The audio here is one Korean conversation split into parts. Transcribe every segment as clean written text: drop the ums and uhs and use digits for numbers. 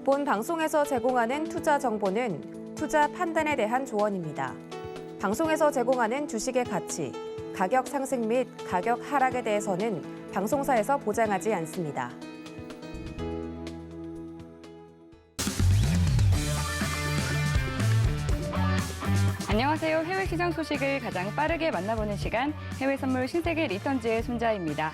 본 방송에서 제공하는 투자 정보는 투자 판단에 대한 조언입니다. 방송에서 제공하는 주식의 가치, 가격 상승 및 가격 하락에 대해서는 방송사에서 보장하지 않습니다. 안녕하세요. 해외 시장 소식을 가장 빠르게 만나보는 시간, 해외 선물 신세계 리턴즈의 손자입니다.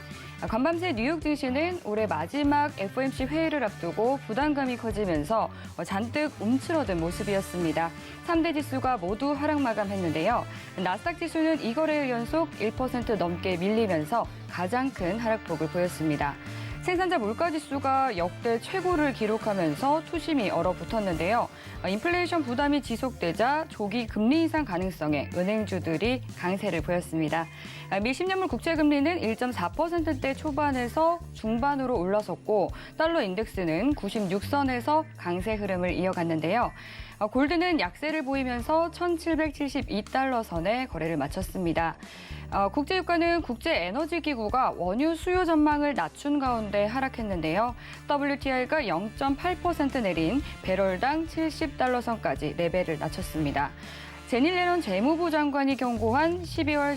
간밤새 뉴욕 증시는 올해 마지막 FOMC 회의를 앞두고 부담감이 커지면서 잔뜩 움츠러든 모습이었습니다. 3대 지수가 모두 하락 마감했는데요. 나스닥 지수는 2거래일 연속 1% 넘게 밀리면서 가장 큰 하락폭을 보였습니다. 생산자 물가지수가 역대 최고를 기록하면서 투심이 얼어붙었는데요. 인플레이션 부담이 지속되자 조기 금리 인상 가능성에 은행주들이 강세를 보였습니다. 미 10년물 국채금리는 1.4%대 초반에서 중반으로 올라섰고 달러 인덱스는 96선에서 강세 흐름을 이어갔는데요. 골드는 약세를 보이면서 1,772달러 선에 거래를 마쳤습니다. 국제유가는 국제에너지기구가 원유 수요 전망을 낮춘 가운데 하락했는데요. WTI가 0.8% 내린 배럴당 70달러 선까지 레벨을 낮췄습니다. 제닛 옐런 재무부 장관이 경고한 12월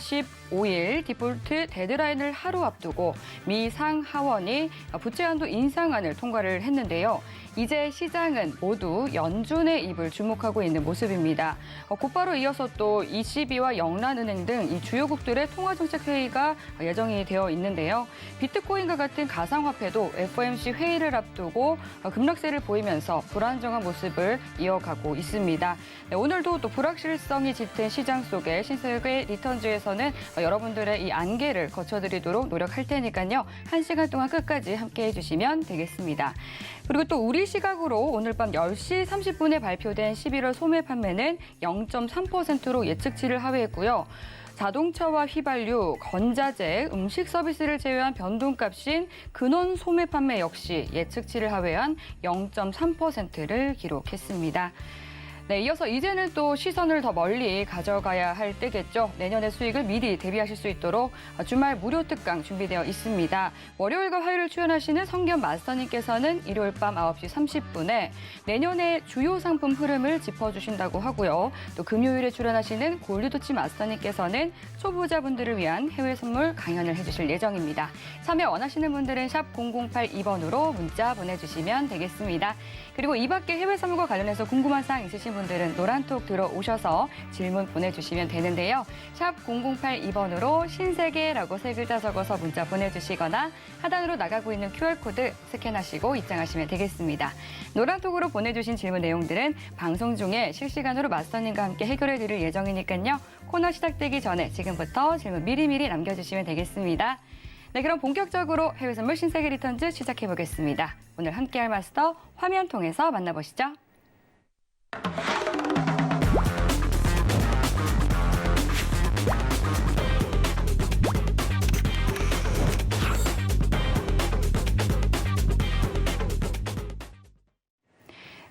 15일 디폴트 데드라인을 하루 앞두고 미 상하원이 부채 한도 인상안을 통과를 했는데요. 이제 시장은 모두 연준의 입을 주목하고 있는 모습입니다. 곧바로 이어서 또 ECB와 영란은행 등 이 주요국들의 통화정책회의가 예정이 되어 있는데요. 비트코인과 같은 가상화폐도 FOMC 회의를 앞두고 급락세를 보이면서 불안정한 모습을 이어가고 있습니다. 네, 오늘도 또 불확실성이 짙은 시장 속에 신세계 리턴즈에서는 여러분들의 이 안개를 거쳐드리도록 노력할 테니까요. 1시간 동안 끝까지 함께해 주시면 되겠습니다. 그리고 또 우리 시각으로 오늘 밤 10시 30분에 발표된 11월 소매 판매는 0.3%로 예측치를 하회했고요. 자동차와 휘발유, 건자재, 음식 서비스를 제외한 변동값인 근원 소매 판매 역시 예측치를 하회한 0.3%를 기록했습니다. 네, 이어서 이제는 또 시선을 더 멀리 가져가야 할 때겠죠. 내년의 수익을 미리 대비하실 수 있도록 주말 무료 특강 준비되어 있습니다. 월요일과 화요일을 출연하시는 성견 마스터님께서는 일요일 밤 9시 30분에 내년의 주요 상품 흐름을 짚어주신다고 하고요. 또 금요일에 출연하시는 골드도치 마스터님께서는 초보자분들을 위한 해외 선물 강연을 해주실 예정입니다. 참여 원하시는 분들은 샵 0082번으로 문자 보내주시면 되겠습니다. 그리고 이 밖에 해외 선물과 관련해서 궁금한 사항 있으신 분들은 노란톡 들어오셔서 질문 보내주시면 되는데요. 샵 0082번으로 신세계라고 3글자 적어서 문자 보내주시거나 하단으로 나가고 있는 QR코드 스캔하시고 입장하시면 되겠습니다. 노란톡으로 보내주신 질문 내용들은 방송 중에 실시간으로 마스터님과 함께 해결해 드릴 예정이니까요. 코너 시작되기 전에 지금부터 질문 미리미리 남겨주시면 되겠습니다. 네, 그럼 본격적으로 해외 선물 신세계 리턴즈 시작해 보겠습니다. 오늘 함께할 마스터 화면 통해서 만나보시죠.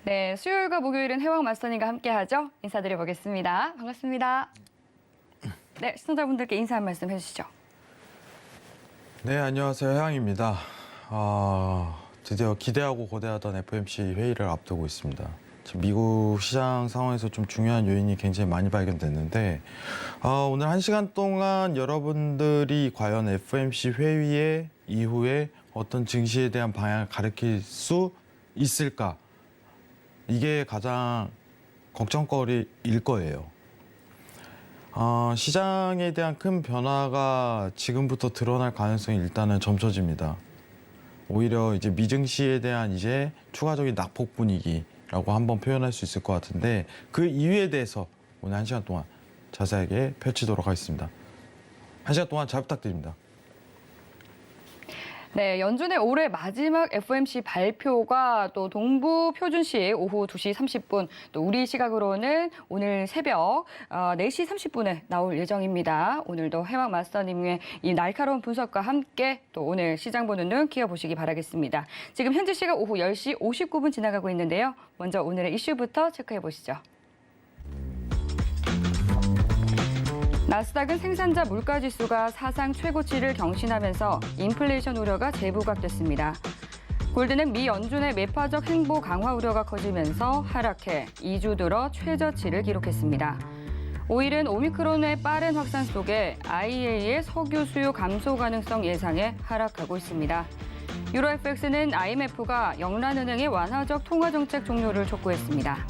네, 수요일과 목요일은 해왕 마스터님과 함께하죠. 인사드려보겠습니다. 반갑습니다. 네, 시청자분들께 인사 한 말씀 해주시죠. 네, 안녕하세요. 해왕입니다. 드디어 기대하고 고대하던 FOMC 회의를 앞두고 있습니다. 지금 미국 시장 상황에서 좀 중요한 요인이 굉장히 많이 발견됐는데 오늘 1시간 동안 여러분들이 과연 FOMC 회의 이후에 어떤 증시에 대한 방향을 가리킬 수 있을까? 이게 가장 걱정거리일 거예요. 시장에 대한 큰 변화가 지금부터 드러날 가능성이 일단은 점쳐집니다. 오히려 이제 미증시에 대한 이제 추가적인 낙폭 분위기라고 한번 표현할 수 있을 것 같은데 그 이유에 대해서 오늘 1시간 동안 자세하게 펼치도록 하겠습니다. 1시간 동안 잘 부탁드립니다. 네, 연준의 올해 마지막 FOMC 발표가 또 동부 표준시 오후 2시 30분, 또 우리 시각으로는 오늘 새벽 4시 30분에 나올 예정입니다. 오늘도 해왕 마스터님의 이 날카로운 분석과 함께 또 오늘 시장 보는 눈 키워보시기 바라겠습니다. 지금 현지 시각 오후 10시 59분 지나가고 있는데요. 먼저 오늘의 이슈부터 체크해 보시죠. 나스닥은 생산자 물가지수가 사상 최고치를 경신하면서 인플레이션 우려가 재부각됐습니다. 골드는 미 연준의 매파적 행보 강화 우려가 커지면서 하락해 2주 들어 최저치를 기록했습니다. 오일은 오미크론의 빠른 확산 속에 IEA의 석유 수요 감소 가능성 예상에 하락하고 있습니다. 유로 FX는 IMF가 영란은행의 완화적 통화 정책 종료를 촉구했습니다.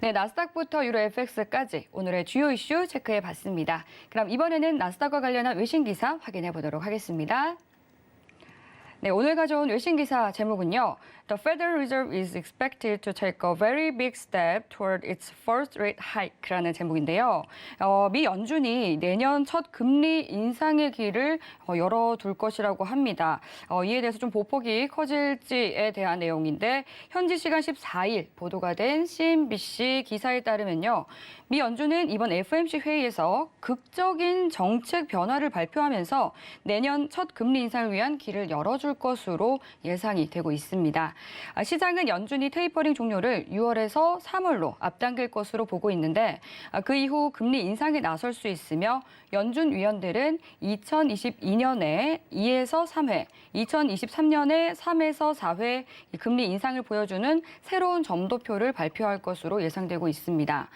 네, 나스닥부터 유로 FX까지 오늘의 주요 이슈 체크해 봤습니다. 그럼 이번에는 나스닥과 관련한 외신 기사 확인해 보도록 하겠습니다. 네, 오늘 가져온 외신 기사 제목은요. The Federal Reserve is expected to take a very big step toward its first rate hike라는 제목인데요. 미 연준이 내년 첫 금리 인상의 길을 열어둘 것이라고 합니다. 이에 대해서 좀 보폭이 커질지에 대한 내용인데 현지 시간 14일 보도가 된 CNBC 기사에 따르면요. 미 연준은 이번 FOMC 회의에서 극적인 정책 변화를 발표하면서 내년 첫 금리 인상을 위한 길을 열어줄 것으로 예상이 되고 있습니다. 시장은 연준이 테이퍼링 종료를 6월에서 3월로 앞당길 것으로 보고 있는데 그 이후 금리 인상에 나설 수 있으며 연준 위원들은 2022년에 2에서 3회, 2023년에 3에서 4회 금리 인상을 보여주는 새로운 점도표를 발표할 것으로 예상되고 있습니다.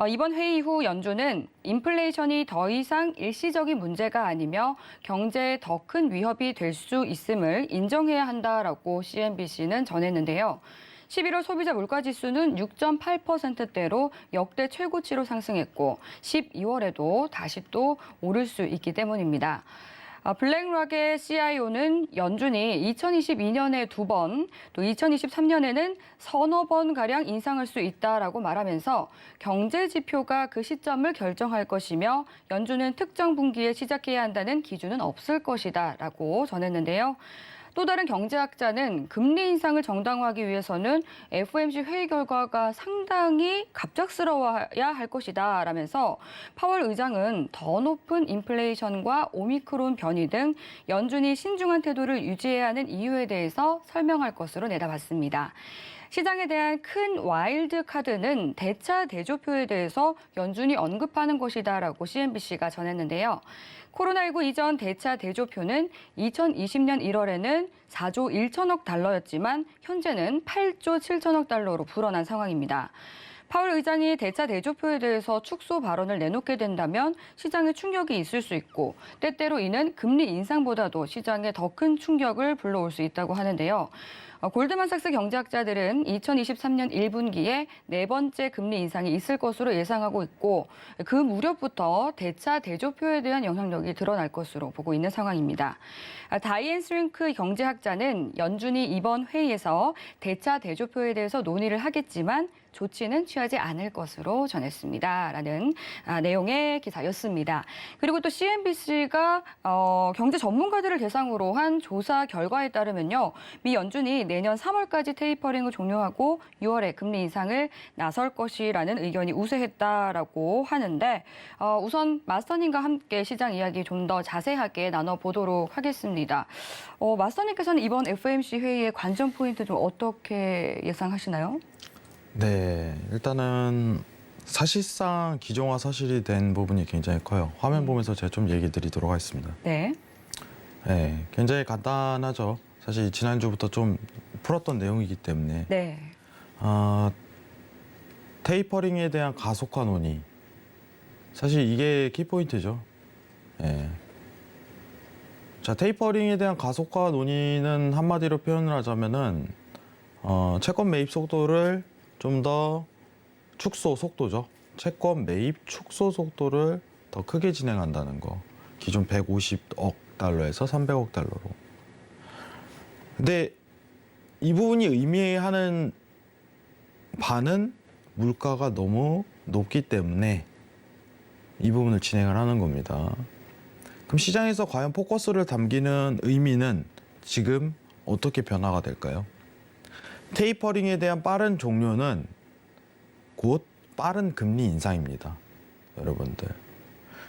이번 회의 후 연준은 인플레이션이 더 이상 일시적인 문제가 아니며 경제에 더 큰 위협이 될 수 있음을 인정해야 한다라고 CNBC는 전했는데요. 11월 소비자 물가지수는 6.8%대로 역대 최고치로 상승했고 12월에도 다시 또 오를 수 있기 때문입니다. 블랙락의 CIO는 연준이 2022년에 2번, 또 2023년에는 서너 번가량 인상할 수 있다라고 말하면서 경제 지표가 그 시점을 결정할 것이며 연준은 특정 분기에 시작해야 한다는 기준은 없을 것이다라고 전했는데요. 또 다른 경제학자는 금리 인상을 정당화하기 위해서는 FOMC 회의 결과가 상당히 갑작스러워야 할 것이다 라면서 파월 의장은 더 높은 인플레이션과 오미크론 변이 등 연준이 신중한 태도를 유지해야 하는 이유에 대해서 설명할 것으로 내다봤습니다. 시장에 대한 큰 와일드 카드는 대차 대조표에 대해서 연준이 언급하는 것이다라고 CNBC가 전했는데요. 코로나19 이전 대차 대조표는 2020년 1월에는 4조 1천억 달러였지만 현재는 8조 7천억 달러로 불어난 상황입니다. 파월 의장이 대차 대조표에 대해서 축소 발언을 내놓게 된다면 시장에 충격이 있을 수 있고 때때로 이는 금리 인상보다도 시장에 더 큰 충격을 불러올 수 있다고 하는데요. 골드만삭스 경제학자들은 2023년 1분기에 네 번째 금리 인상이 있을 것으로 예상하고 있고 그 무렵부터 대차 대조표에 대한 영향력이 드러날 것으로 보고 있는 상황입니다. 다이앤 스링크 경제학자는 연준이 이번 회의에서 대차 대조표에 대해서 논의를 하겠지만 조치는 취하지 않을 것으로 전했습니다. 라는 내용의 기사였습니다. 그리고 또 CNBC가 경제 전문가들을 대상으로 한 조사 결과에 따르면요. 미 연준이 내년 3월까지 테이퍼링을 종료하고 6월에 금리 인상을 나설 것이라는 의견이 우세했다라고 하는데 우선 마스터님과 함께 시장 이야기 좀 더 자세하게 나눠보도록 하겠습니다. 마스터님께서는 이번 FOMC 회의의 관전 포인트 좀 어떻게 예상하시나요? 네, 일단은 사실상 기정화 사실이 된 부분이 굉장히 커요. 화면 보면서 제가 좀 얘기 드리도록 하겠습니다. 네. 네, 굉장히 간단하죠. 사실 지난주부터 좀 풀었던 내용이기 때문에 네. 테이퍼링에 대한 가속화 논의, 사실 이게 키포인트죠. 네. 자, 테이퍼링에 대한 가속화 논의는 한마디로 표현을 하자면은 채권 매입 속도를 좀 더 축소 속도죠. 채권 매입 축소 속도를 더 크게 진행한다는 거. 기존 150억 달러에서 300억 달러로. 근데 이 부분이 의미하는 바는 물가가 너무 높기 때문에 이 부분을 진행을 하는 겁니다. 그럼 시장에서 과연 포커스를 담기는 의미는 지금 어떻게 변화가 될까요? 테이퍼링에 대한 빠른 종료는 곧 빠른 금리 인상입니다. 여러분들.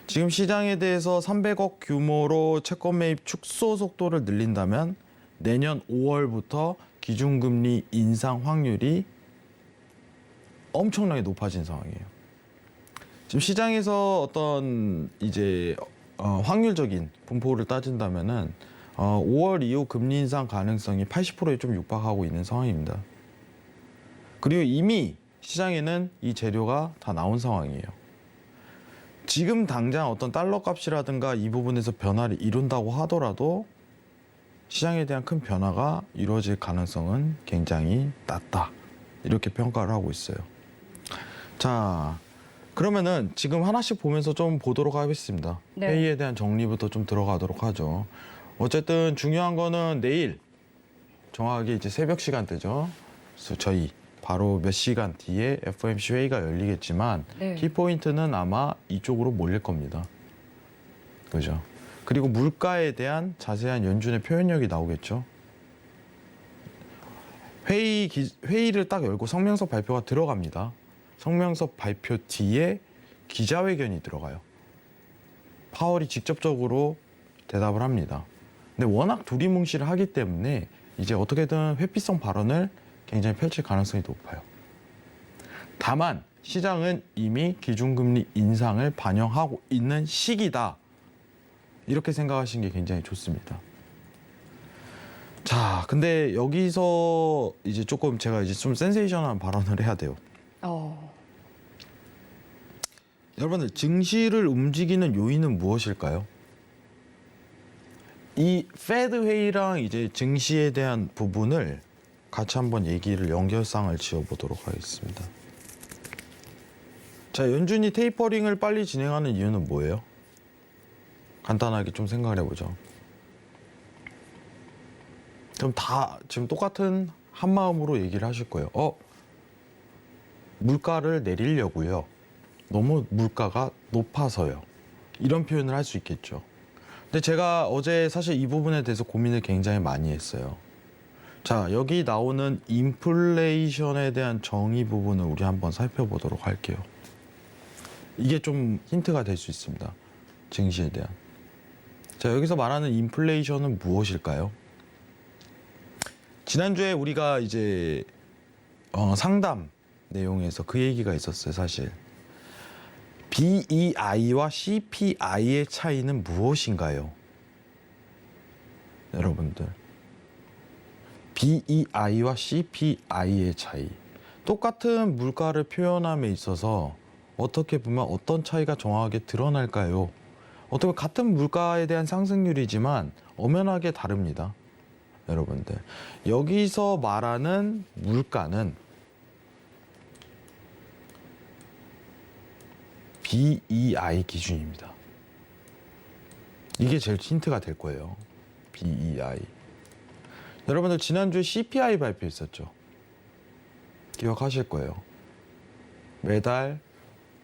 지금 시장에 대해서 300억 규모로 채권 매입 축소 속도를 늘린다면 내년 5월부터 기준금리 인상 확률이 엄청나게 높아진 상황이에요. 지금 시장에서 어떤 이제 확률적인 분포를 따진다면은 5월 이후 금리 인상 가능성이 80%에 좀 육박하고 있는 상황입니다. 그리고 이미 시장에는 이 재료가 다 나온 상황이에요. 지금 당장 어떤 달러 값이라든가 이 부분에서 변화를 이룬다고 하더라도 시장에 대한 큰 변화가 이루어질 가능성은 굉장히 낮다. 이렇게 평가를 하고 있어요. 자, 그러면은 지금 하나씩 보면서 좀 보도록 하겠습니다. 네. 회의에 대한 정리부터 좀 들어가도록 하죠. 어쨌든 중요한 거는 내일 정확하게 이제 새벽 시간대죠. 그래서 저희 바로 몇 시간 뒤에 FOMC 회의가 열리겠지만 네. 키포인트는 아마 이쪽으로 몰릴 겁니다. 그죠? 그리고 물가에 대한 자세한 연준의 표현력이 나오겠죠. 회의를 딱 열고 성명서 발표가 들어갑니다. 성명서 발표 뒤에 기자회견이 들어가요. 파월이 직접적으로 대답을 합니다. 근데 워낙 두리뭉실을 하기 때문에 이제 어떻게든 회피성 발언을 굉장히 펼칠 가능성이 높아요. 다만 시장은 이미 기준금리 인상을 반영하고 있는 시기다. 이렇게 생각하시는 게 굉장히 좋습니다. 자, 근데 여기서 이제 조금 제가 이제 좀 센세이션한 발언을 해야 돼요. 여러분들 증시를 움직이는 요인은 무엇일까요? 이 페드 회의랑 이제 증시에 대한 부분을 같이 한번 얘기를 연결상을 지어보도록 하겠습니다. 자, 연준이 테이퍼링을 빨리 진행하는 이유는 뭐예요? 간단하게 좀 생각을 해보죠. 그럼 다 지금 똑같은 한 마음으로 얘기를 하실 거예요. 물가를 내리려고요. 너무 물가가 높아서요. 이런 표현을 할 수 있겠죠. 근데 제가 어제 사실 이 부분에 대해서 고민을 굉장히 많이 했어요. 자, 여기 나오는 인플레이션에 대한 정의 부분을 우리 한번 살펴보도록 할게요. 이게 좀 힌트가 될 수 있습니다. 증시에 대한. 자, 여기서 말하는 인플레이션은 무엇일까요? 지난주에 우리가 이제 상담 내용에서 그 얘기가 있었어요, 사실. BEI와 CPI의 차이는 무엇인가요? 여러분들. BEI와 CPI의 차이. 똑같은 물가를 표현함에 있어서 어떻게 보면 어떤 차이가 정확하게 드러날까요? 어떻게 보면 같은 물가에 대한 상승률이지만 엄연하게 다릅니다. 여러분들. 여기서 말하는 물가는 BEI 기준입니다. 이게 제일 힌트가 될 거예요. BEI. 여러분들 지난주에 CPI 발표했었죠. 기억하실 거예요. 매달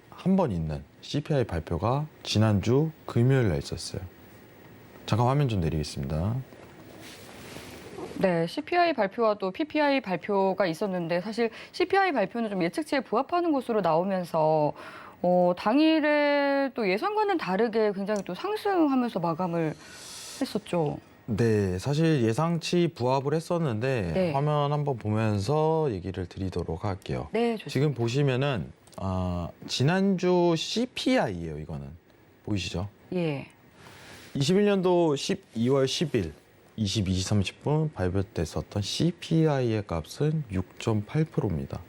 한 번 있는 CPI 발표가 지난주 금요일 날 있었어요. 잠깐 화면 좀 내리겠습니다. 네, CPI 발표와 또 PPI 발표가 있었는데 사실 CPI 발표는 좀 예측치에 부합하는 것으로 나오면서 당일에 또 예상과는 다르게 굉장히 또 상승하면서 마감을 했었죠. 네, 사실 예상치 부합을 했었는데 네. 화면 한번 보면서 얘기를 드리도록 할게요. 네, 좋습니다. 지금 보시면은 지난주 CPI예요. 이거는 보이시죠? 예. 21년도 12월 10일 22시 30분 발표됐었던 CPI의 값은 6.8%입니다.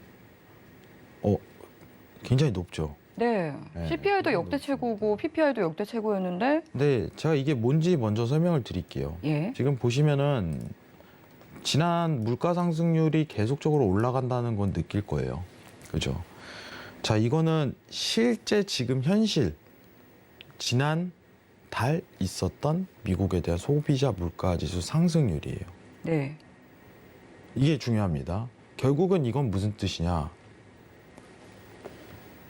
굉장히 높죠. 네, 네. CPI도 역대 최고고 PPI도 역대 최고였는데 네, 제가 이게 뭔지 먼저 설명을 드릴게요. 예. 지금 보시면은 지난 물가 상승률이 계속적으로 올라간다는 건 느낄 거예요. 그죠? 자, 이거는 실제 지금 현실 지난 달 있었던 미국에 대한 소비자 물가 지수 상승률이에요. 네. 이게 중요합니다. 결국은 이건 무슨 뜻이냐?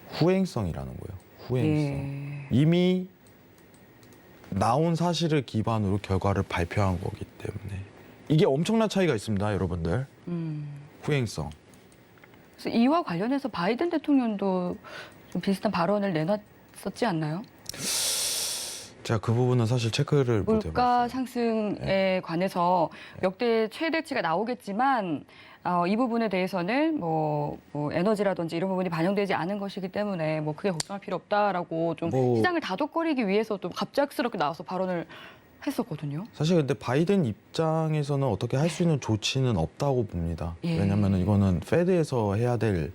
후행성이라는 거예요. 후행성. 예. 이미 나온 사실을 기반으로 결과를 발표한 거기 때문에 이게 엄청난 차이가 있습니다, 여러분들. 후행성. 그래서 이와 관련해서 바이든 대통령도 좀 비슷한 발언을 내놨었지 않나요? 제가 그 부분은 사실 체크를 못 해봤어요. 물가 상승에 관해서 역대 최대치가 나오겠지만 이 부분에 대해서는 뭐 에너지라든지 이런 부분이 반영되지 않은 것이기 때문에 뭐 크게 걱정할 필요 없다라고 좀 시장을 다독거리기 위해서 좀 갑작스럽게 나와서 발언을 했었거든요. 사실 근데 바이든 입장에서는 어떻게 할 수 있는 조치는 없다고 봅니다. 예. 왜냐하면 이거는 페드에서 해야 될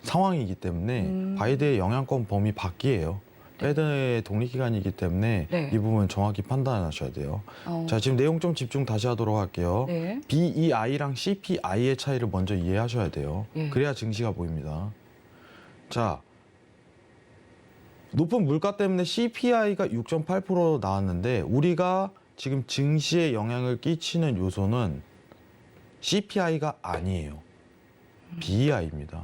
상황이기 때문에 바이든의 영향권 범위 밖이에요. 페드의 독립기관이기 때문에 네. 이 부분 정확히 판단하셔야 돼요. 자, 지금 내용 좀 집중 다시 하도록 할게요. 네. BEI랑 CPI의 차이를 먼저 이해하셔야 돼요. 예. 그래야 증시가 보입니다. 자, 높은 물가 때문에 CPI가 6.8% 나왔는데 우리가 지금 증시에 영향을 끼치는 요소는 CPI가 아니에요. BEI입니다.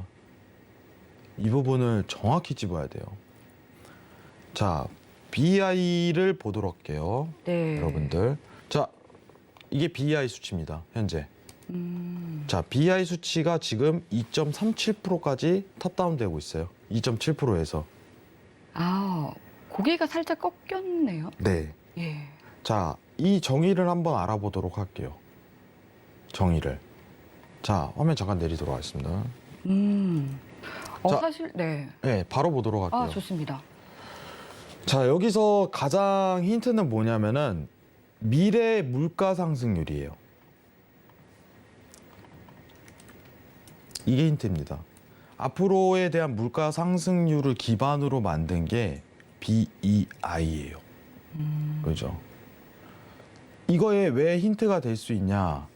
이 부분을 정확히 찝어야 돼요. 자, BEI를 보도록 할게요. 네. 여러분들. 자, 이게 BEI 수치입니다. 현재. 자, BEI 수치가 지금 2.37%까지 탑다운되고 있어요. 2.7%에서. 아, 고개가 살짝 꺾였네요. 네. 예. 자, 이 정의를 한번 알아보도록 할게요. 정의를. 자, 화면 잠깐 내리도록 하겠습니다. 자, 사실 네. 네, 바로 보도록 할게요. 아, 좋습니다. 자, 여기서 가장 힌트는 뭐냐면은 미래 물가 상승률이에요. 이게 힌트입니다. 앞으로에 대한 물가 상승률을 기반으로 만든 게 BEI예요. 그죠? 이거에 왜 힌트가 될 수 있냐?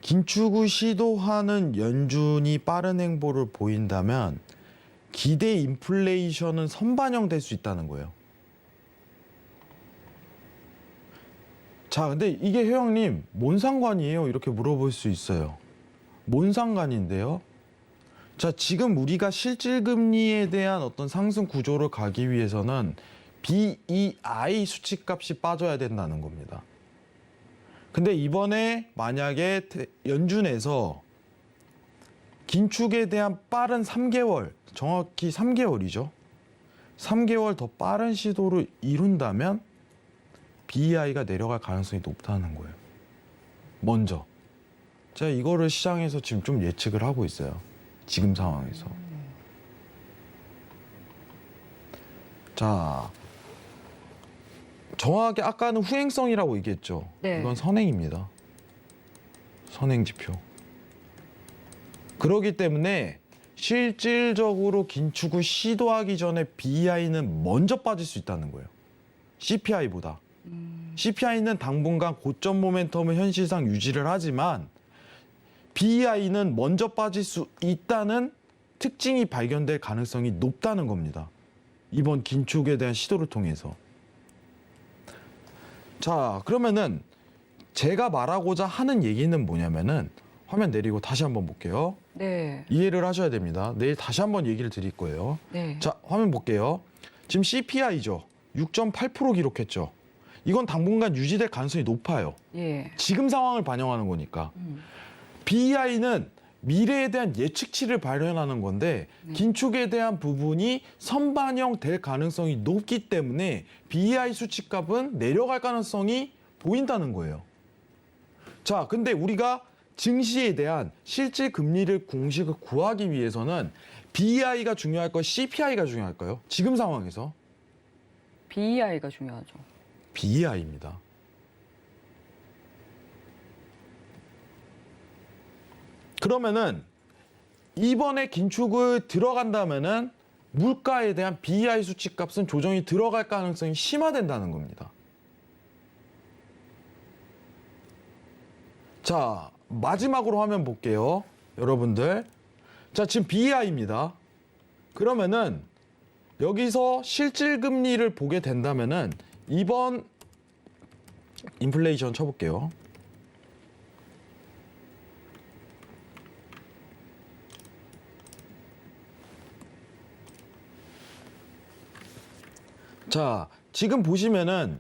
긴축을 시도하는 연준이 빠른 행보를 보인다면 기대 인플레이션은 선반영될 수 있다는 거예요. 자, 근데 이게 회원님 뭔 상관이에요? 이렇게 물어볼 수 있어요. 뭔 상관인데요? 자, 지금 우리가 실질금리에 대한 어떤 상승 구조를 가기 위해서는 BEI 수치값이 빠져야 된다는 겁니다. 근데 이번에 만약에 연준에서 긴축에 대한 빠른 3개월, 정확히 3개월이죠. 3개월 더 빠른 시도를 이룬다면 BEI가 내려갈 가능성이 높다는 거예요. 먼저. 제가 이거를 시장에서 지금 좀 예측을 하고 있어요. 지금 상황에서. 자, 정확하게 아까는 후행성이라고 얘기했죠. 네. 이건 선행입니다. 선행 지표. 그렇기 때문에 실질적으로 긴축을 시도하기 전에 BEI는 먼저 빠질 수 있다는 거예요. CPI보다. CPI는 당분간 고점 모멘텀을 현실상 유지를 하지만 BEI는 먼저 빠질 수 있다는 특징이 발견될 가능성이 높다는 겁니다. 이번 긴축에 대한 시도를 통해서. 자, 그러면은 제가 말하고자 하는 얘기는 뭐냐면은 화면 내리고 다시 한번 볼게요. 네. 이해를 하셔야 됩니다. 내일 다시 한번 얘기를 드릴 거예요. 네. 자, 화면 볼게요. 지금 CPI죠. 6.8% 기록했죠. 이건 당분간 유지될 가능성이 높아요. 예. 지금 상황을 반영하는 거니까. BEI는 미래에 대한 예측치를 발현하는 건데 긴축에 대한 부분이 선반영될 가능성이 높기 때문에 BEI 수치값은 내려갈 가능성이 보인다는 거예요. 자, 근데 우리가 증시에 대한 실질 금리를 공식을 구하기 위해서는 BEI가 중요할까요? CPI가 중요할까요? 지금 상황에서 BEI가 중요하죠. BEI입니다. 그러면은 이번에 긴축을 들어간다면은 물가에 대한 BEI 수치값은 조정이 들어갈 가능성이 심화된다는 겁니다. 자, 마지막으로 화면 볼게요. 여러분들. 자, 지금 BEI입니다. 그러면은 여기서 실질 금리를 보게 된다면은 이번 인플레이션 쳐볼게요. 자, 지금 보시면은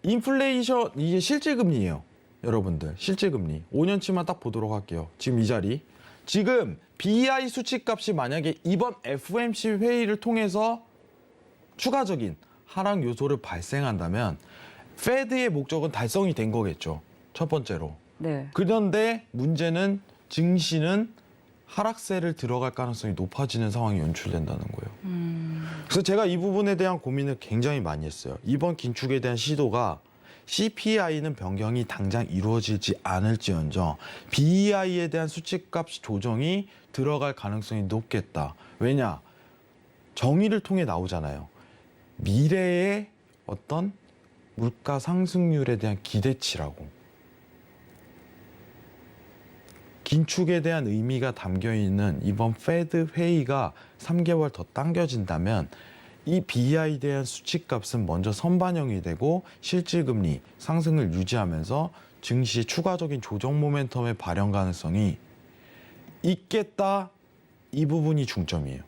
인플레이션 이게 실질금리예요. 여러분들 실질금리 5년치만 딱 보도록 할게요. 지금 이 자리. 지금 BEI 수치값이 만약에 이번 FOMC 회의를 통해서 추가적인 하락 요소를 발생한다면 페드의 목적은 달성이 된 거겠죠. 첫 번째로. 네. 그런데 문제는 증시는 하락세를 들어갈 가능성이 높아지는 상황이 연출된다는 거예요. 그래서 제가 이 부분에 대한 고민을 굉장히 많이 했어요. 이번 긴축에 대한 시도가 CPI는 변경이 당장 이루어지지 않을지언정 BEI에 대한 수치값 조정이 들어갈 가능성이 높겠다. 왜냐? 정의를 통해 나오잖아요. 미래의 어떤 물가 상승률에 대한 기대치라고. 긴축에 대한 의미가 담겨 있는 이번 페드 회의가 3개월 더 당겨진다면 이 BEI에 대한 수치값은 먼저 선반영이 되고 실질금리 상승을 유지하면서 증시 추가적인 조정 모멘텀의 발현 가능성이 있겠다. 이 부분이 중점이에요.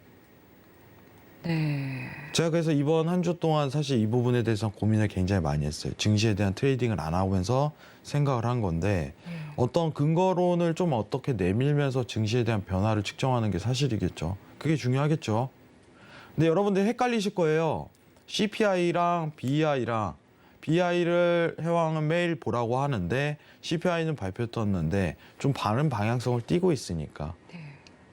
네. 제가 그래서 이번 한 주 동안 사실 이 부분에 대해서 고민을 굉장히 많이 했어요. 증시에 대한 트레이딩을 안 하면서 생각을 한 건데 어떤 근거론을 좀 어떻게 내밀면서 증시에 대한 변화를 측정하는 게 사실이겠죠. 그게 중요하겠죠. 근데 여러분들 헷갈리실 거예요. CPI랑 BEI를 해왕은 매일 보라고 하는데 CPI는 발표 떴는데 좀 다른 방향성을 띠고 있으니까.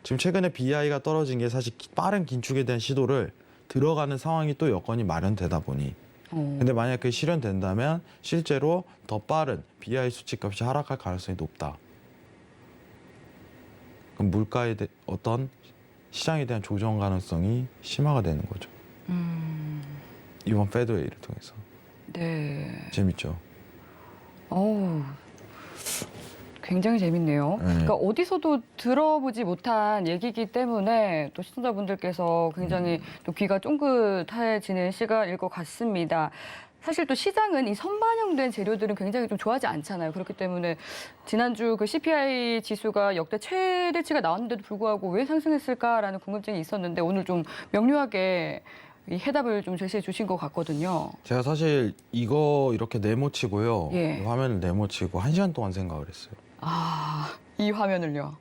지금 최근에 BEI가 떨어진 게 사실 빠른 긴축에 대한 시도를 들어가는 상황이 또 여건이 마련되다 보니 근데 만약 그게 실현된다면 실제로 더 빠른 BEI 수치값이 하락할 가능성이 높다. 그럼 물가에 어떤 시장에 대한 조정 가능성이 심화가 되는 거죠. 이번 페드 회의를 통해서. 네. 재밌죠? 어우. 굉장히 재밌네요. 그러니까 어디서도 들어보지 못한 얘기이기 때문에 또 시청자분들께서 굉장히 또 귀가 쫑긋해지는 시간일 것 같습니다. 사실 또 시장은 이 선반영된 재료들은 굉장히 좀 좋아하지 않잖아요. 그렇기 때문에 지난주 그 CPI 지수가 역대 최대치가 나왔는데도 불구하고 왜 상승했을까라는 궁금증이 있었는데 오늘 좀 명료하게 이 해답을 좀 제시해 주신 것 같거든요. 제가 사실 이거 이렇게 네모치고요. 예. 이 화면을 네모치고 1시간 동안 생각을 했어요. 아, 이 화면을요.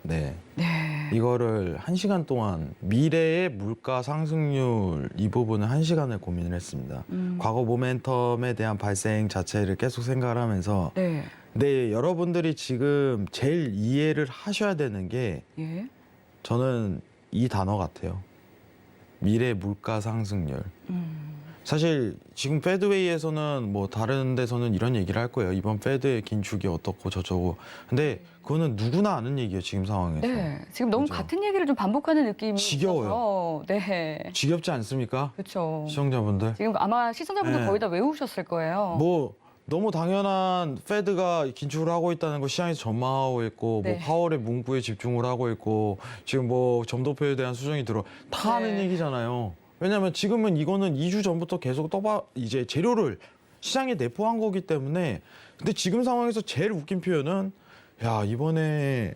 네. 네. 이거를 1시간 동안 미래의 물가 상승률 이 부분을 1시간을 고민을 했습니다. 과거 모멘텀에 대한 발생 자체를 계속 생각을 하면서 네. 네, 여러분들이 지금 제일 이해를 하셔야 되는 게 예. 저는 이 단어 같아요. 미래 물가 상승률. 사실 지금 페드웨이에서는 뭐 다른 데서는 이런 얘기를 할 거예요. 이번 페드의 긴축이 어떻고 저쩌고. 근데 그거는 누구나 아는 얘기예요. 지금 상황에서. 네. 지금 너무 그죠? 같은 얘기를 좀 반복하는 느낌이 지겨워요. 있어서. 네. 지겹지 않습니까? 그렇죠. 시청자분들. 지금 아마 시청자분들 네. 거의 다 외우셨을 거예요. 뭐 너무 당연한 페드가 긴축을 하고 있다는 거 시장에서 전망하고 있고 네. 뭐 파월의 문구에 집중을 하고 있고 지금 뭐 점도표에 대한 수정이 들어 다 하는 네. 얘기잖아요. 왜냐하면 지금은 이거는 2주 전부터 계속 이제 재료를 시장에 내포한 거기 때문에 근데 지금 상황에서 제일 웃긴 표현은 야 이번에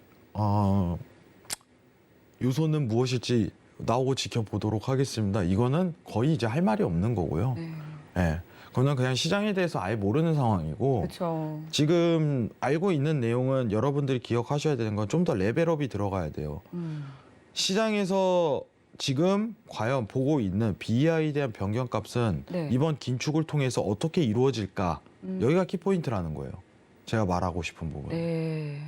요소는 무엇일지 나오고 지켜보도록 하겠습니다. 이거는 거의 이제 할 말이 없는 거고요. 네. 예. 그거는 그냥 시장에 대해서 아예 모르는 상황이고 그렇죠. 지금 알고 있는 내용은 여러분들이 기억하셔야 되는 건 좀 더 레벨업이 들어가야 돼요. 시장에서 지금 과연 보고 있는 BEI에 대한 변경값은 네. 이번 긴축을 통해서 어떻게 이루어질까? 여기가 키포인트라는 거예요. 제가 말하고 싶은 부분. 네.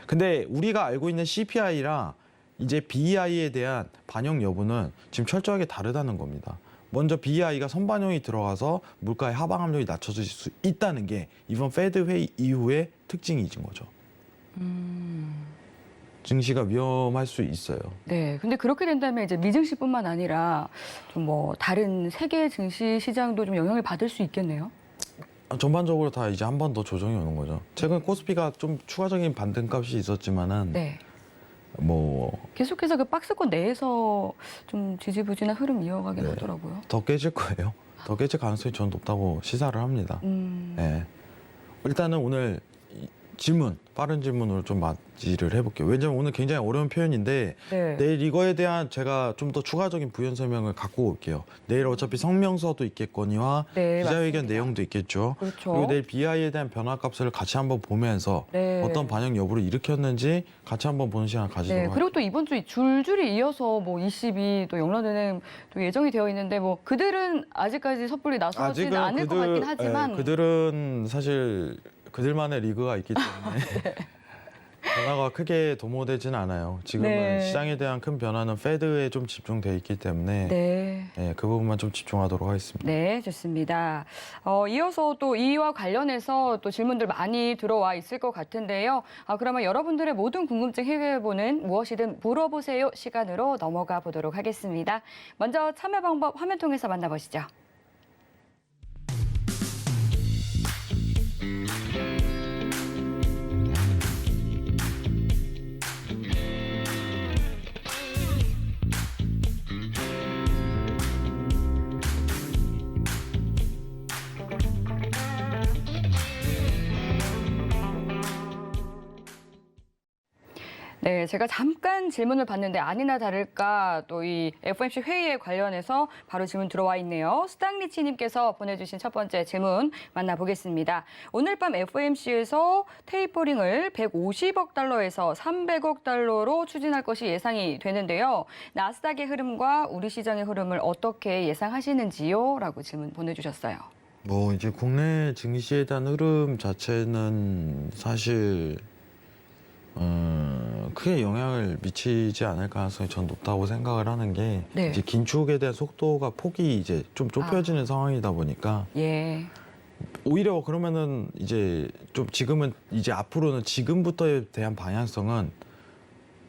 근데 우리가 알고 있는 CPI랑 이제 BEI에 대한 반영 여부는 지금 철저하게 다르다는 겁니다. 먼저 BEI가 선반영이 들어가서 물가의 하방 압력이 낮춰질 수 있다는 게 이번 페드 회의 이후의 특징이진 거죠. 증시가 위험할 수 있어요. 네. 근데 그렇게 된다면 이제 미증시뿐만 아니라 좀 뭐 다른 세계 증시 시장도 좀 영향을 받을 수 있겠네요. 전반적으로 다 이제 한 번 더 조정이 오는 거죠. 최근 코스피가 좀 추가적인 반등값이 있었지만은 네. 뭐 계속해서 그 박스권 내에서 좀 지지부진한 흐름 이어가긴 네. 하더라고요. 더 깨질 거예요. 더 깨질 가능성이 저는 높다고 시사를 합니다. 예. 일단은 오늘 빠른 질문으로 좀 맞이를 해볼게요. 왜냐면 오늘 굉장히 어려운 표현인데 네. 내일 이거에 대한 제가 좀 더 추가적인 부연 설명을 갖고 올게요. 내일 어차피 성명서도 있겠거니와 네, 기자회견 맞습니다. 내용도 있겠죠. 그렇죠. 그리고 내일 BI에 대한 변화값을 같이 한번 보면서 네. 어떤 반영 여부를 일으켰는지 같이 한번 보는 시간 가지도록 네, 할게요. 그리고 또 이번 주 줄줄이 이어서 뭐 22, 또 영란은행 또 예정이 되어 있는데 뭐 그들은 아직까지 섣불리 나서지는 않을 것 같긴 하지만 그들은 사실 그들만의 리그가 있기 때문에 변화가 크게 도모되지는 않아요. 지금은 네. 시장에 대한 큰 변화는 패드에 좀 집중돼 있기 때문에 네. 그 부분만 좀 집중하도록 하겠습니다. 네, 좋습니다. 이어서 또 이와 관련해서 또 질문들 많이 들어와 있을 것 같은데요. 그러면 여러분들의 모든 궁금증 해결해보는 무엇이든 물어보세요 시간으로 넘어가 보도록 하겠습니다. 먼저 참여 방법 화면 통해서 만나보시죠. 네, 제가 잠깐 질문을 봤는데 아니나 다를까 또 이 FOMC 회의에 관련해서 바로 질문 들어와 있네요. 스탕리치님께서 보내주신 첫 번째 질문 만나보겠습니다. 오늘 밤 FOMC에서 테이퍼링을 150억 달러에서 300억 달러로 추진할 것이 예상이 되는데요. 나스닥의 흐름과 우리 시장의 흐름을 어떻게 예상하시는지요? 라고 질문 보내주셨어요. 뭐 이제 국내 증시에 대한 흐름 자체는 사실 크게 영향을 미치지 않을 가능성이 전 높다고 생각을 하는 게 네. 이제 긴축에 대한 속도가 폭이 이제 좀 좁혀지는 상황이다 보니까 예. 오히려 그러면은 이제 좀 지금은 이제 앞으로는 지금부터에 대한 방향성은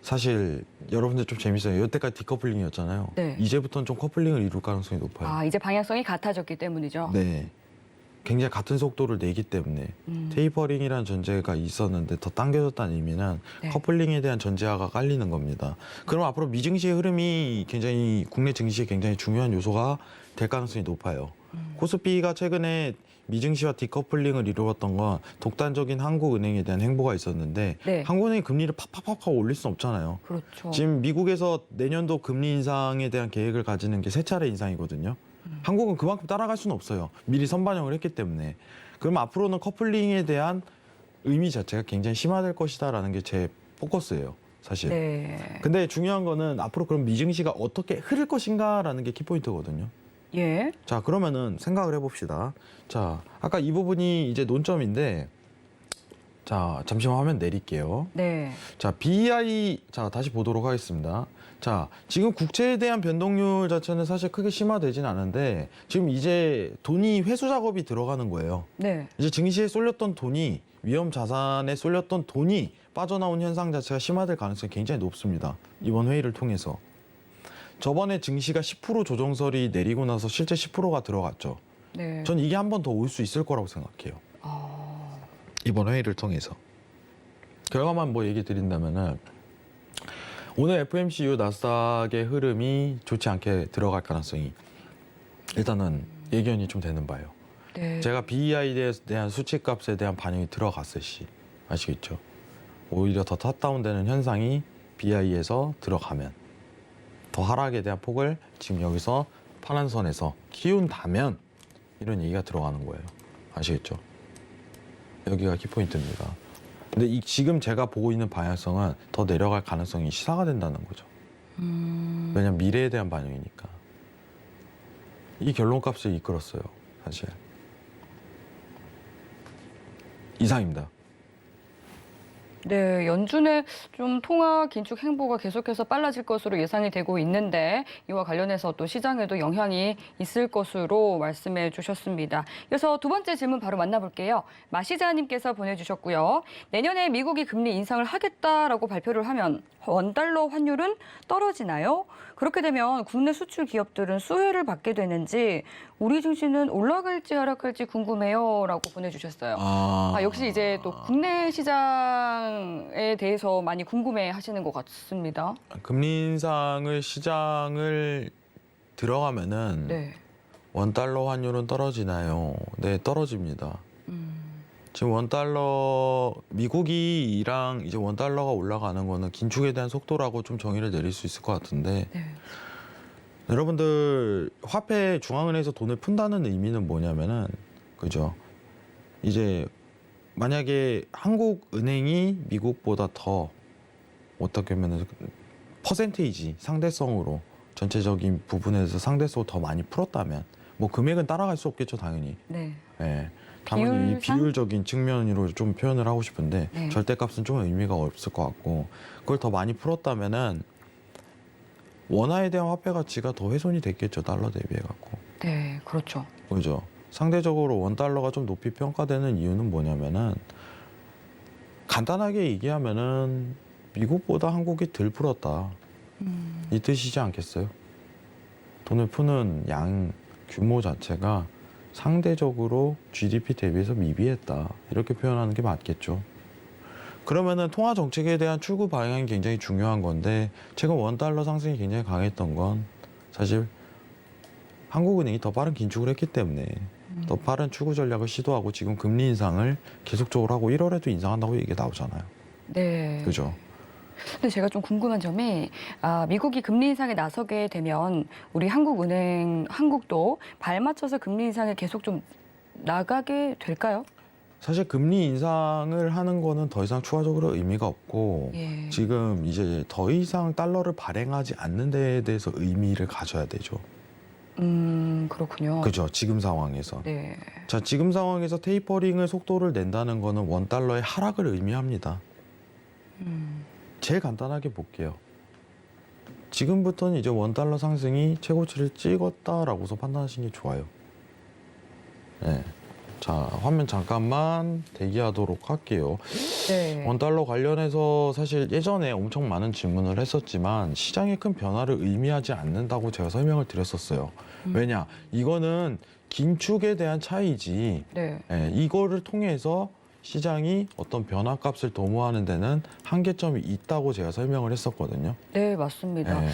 사실 여러분들 좀 재밌어요. 여태까지 디커플링이었잖아요. 네. 이제부터는 좀 커플링을 이룰 가능성이 높아요. 이제 방향성이 같아졌기 때문이죠. 네. 굉장히 같은 속도를 내기 때문에 테이퍼링이라는 전제가 있었는데 더 당겨졌다는 의미는 네. 커플링에 대한 전제하가 깔리는 겁니다. 그럼 앞으로 미증시의 흐름이 굉장히 국내 증시에 굉장히 중요한 요소가 될 가능성이 높아요. 코스피가 최근에 미증시와 디커플링을 이루었던 건 독단적인 한국은행에 대한 행보가 있었는데 네. 한국은행이 금리를 팍팍팍 올릴 수는 없잖아요. 그렇죠. 지금 미국에서 내년도 금리 인상에 대한 계획을 가지는 게 세 차례 인상이거든요. 한국은 그만큼 따라갈 수는 없어요. 미리 선반영을 했기 때문에. 그럼 앞으로는 커플링에 대한 의미 자체가 굉장히 심화될 것이다라는 게 제 포커스예요, 사실. 네. 근데 중요한 거는 앞으로 그럼 미증시가 어떻게 흐를 것인가라는 게 키포인트거든요. 예. 자, 그러면은 생각을 해봅시다. 자, 아까 이 부분이 이제 논점인데, 자, 잠시만 화면 내릴게요. 네. 자, BI, 자, 다시 보도록 하겠습니다. 자, 지금 국채에 대한 변동률 자체는 사실 크게 심화되진 않은데, 지금 이제 돈이 회수 작업이 들어가는 거예요. 네. 이제 증시에 쏠렸던 돈이, 위험 자산에 쏠렸던 돈이 빠져나온 현상 자체가 심화될 가능성이 굉장히 높습니다. 이번 회의를 통해서. 저번에 증시가 10% 조정설이 내리고 나서 실제 10%가 들어갔죠. 네. 전 이게 한 번 더 올 수 있을 거라고 생각해요. 이번 회의를 통해서. 결과만 뭐 얘기 드린다면은, 오늘 FOMC 이후 나스닥의 흐름이 좋지 않게 들어갈 가능성이 일단은 예견이 좀 되는 바예요. 네. 제가 BEI에 대한 수치값에 대한 반영이 들어갔을 시, 아시겠죠? 오히려 더 탑다운되는 현상이 BI에서 들어가면 더 하락에 대한 폭을 지금 여기서 파란 선에서 키운다면 이런 얘기가 들어가는 거예요. 아시겠죠? 여기가 키포인트입니다. 근데 지금 제가 보고 있는 방향성은 더 내려갈 가능성이 시사가 된다는 거죠. 왜냐면 미래에 대한 반영이니까. 이 결론값을 이끌었어요, 사실. 이상입니다. 네, 연준의 좀 통화 긴축 행보가 계속해서 빨라질 것으로 예상이 되고 있는데 이와 관련해서 또 시장에도 영향이 있을 것으로 말씀해 주셨습니다. 이어서 두 번째 질문 바로 만나볼게요. 마시자님께서 보내주셨고요. 내년에 미국이 금리 인상을 하겠다라고 발표를 하면 원달러 환율은 떨어지나요? 그렇게 되면 국내 수출 기업들은 수혜를 받게 되는지 우리 증시는 올라갈지 하락할지 궁금해요 라고 보내주셨어요. 역시 이제 또 국내 시장에 대해서 많이 궁금해 하시는 것 같습니다. 금리 인상을 시장을 들어가면은 네. 원달러 환율은 떨어지나요? 네, 떨어집니다. 지금 원달러 미국이랑 이제 원달러가 올라가는 거는 긴축에 대한 속도라고 좀 정의를 내릴 수 있을 것 같은데 네. 여러분들 화폐 중앙은행에서 돈을 푼다는 의미는 뭐냐면은 그죠? 이제 만약에 한국 은행이 미국보다 더 어떻게 보면은 퍼센테이지 상대성으로 전체적인 부분에서 상대성을 더 많이 풀었다면 뭐 금액은 따라갈 수 없겠죠 당연히. 네. 예. 다만 이 비율상? 비율적인 측면으로 좀 표현을 하고 싶은데 네. 절대값은 좀 의미가 없을 것 같고 그걸 더 많이 풀었다면은 원화에 대한 화폐 가치가 더 훼손이 됐겠죠 달러 대비해 갖고. 네, 그렇죠. 그죠? 상대적으로 원달러가 좀 높이 평가되는 이유는 뭐냐면은 간단하게 얘기하면은 미국보다 한국이 덜 풀었다 이 뜻이지 않겠어요? 돈을 푸는 양 규모 자체가 상대적으로 GDP 대비해서 미비했다 이렇게 표현하는 게 맞겠죠. 그러면은 통화 정책에 대한 출구 방향이 굉장히 중요한 건데 최근 원달러 상승이 굉장히 강했던 건 사실 한국은행이 더 빠른 긴축을 했기 때문에 더 빠른 출구 전략을 시도하고 지금 금리 인상을 계속적으로 하고 1월에도 인상한다고 얘기가 나오잖아요. 네. 그죠? 근데 제가 좀 궁금한 점이 미국이 금리 인상에 나서게 되면 우리 한국도 발맞춰서 금리 인상에 계속 좀 나가게 될까요? 사실 금리 인상을 하는 거는 더 이상 추가적으로 의미가 없고 예. 지금 이제 더 이상 달러를 발행하지 않는 데에 대해서 의미를 가져야 되죠. 그렇군요. 그죠? 지금 상황에서. 네. 자, 지금 상황에서 테이퍼링의 속도를 낸다는 거는 원달러의 하락을 의미합니다. 제일 간단하게 볼게요. 지금부터는 이제 원달러 상승이 최고치를 찍었다라고서 판단하시는 게 좋아요. 네. 자, 화면 잠깐만 대기하도록 할게요. 네. 원달러 관련해서 사실 예전에 엄청 많은 질문을 했었지만 시장에 큰 변화를 의미하지 않는다고 제가 설명을 드렸었어요. 왜냐? 이거는 긴축에 대한 차이지. 네. 예, 이거를 통해서 시장이 어떤 변화값을 도모하는 데는 한계점이 있다고 제가 설명을 했었거든요. 네, 맞습니다. 예.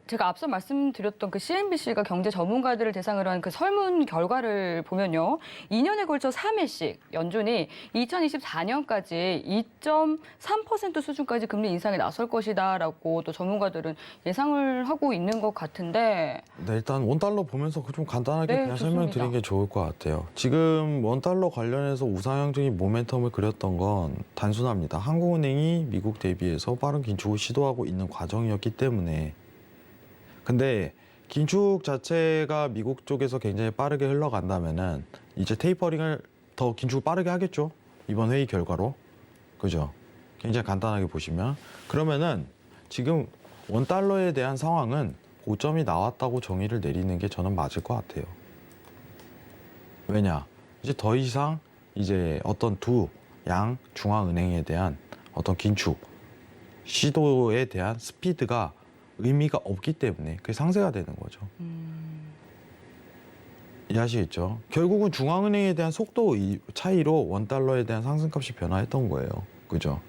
제가 앞서 말씀드렸던 그 CNBC가 경제 전문가들을 대상으로 한 그 설문 결과를 보면요. 2년에 걸쳐 3회씩 연준이 2024년까지 2.3% 수준까지 금리 인상에 나설 것이다라고 또 전문가들은 예상을 하고 있는 것 같은데 네, 일단 원달러 보면서 좀 간단하게 네, 그냥 좋습니다. 설명드리는 게 좋을 것 같아요. 지금 원달러 관련해서 우상향적인 모멘텀을 그렸던 건 단순합니다. 한국은행이 미국 대비해서 빠른 긴축을 시도하고 있는 과정이었기 때문에. 근데 긴축 자체가 미국 쪽에서 굉장히 빠르게 흘러간다면은 이제 테이퍼링을 더 긴축을 빠르게 하겠죠. 이번 회의 결과로. 그죠? 굉장히 간단하게 보시면. 그러면은 지금 원달러에 대한 상황은 고점이 나왔다고 정의를 내리는 게 저는 맞을 것 같아요. 왜냐? 이제 더 이상 이제 어떤 두 양 중앙은행에 대한 어떤 긴축 시도에 대한 스피드가 의미가 없기 때문에 그게 상쇄가 되는 거죠. 이해하시겠죠? 결국은 중앙은행에 대한 속도 차이로 원달러에 대한 상승값이 변화했던 거예요. 그죠?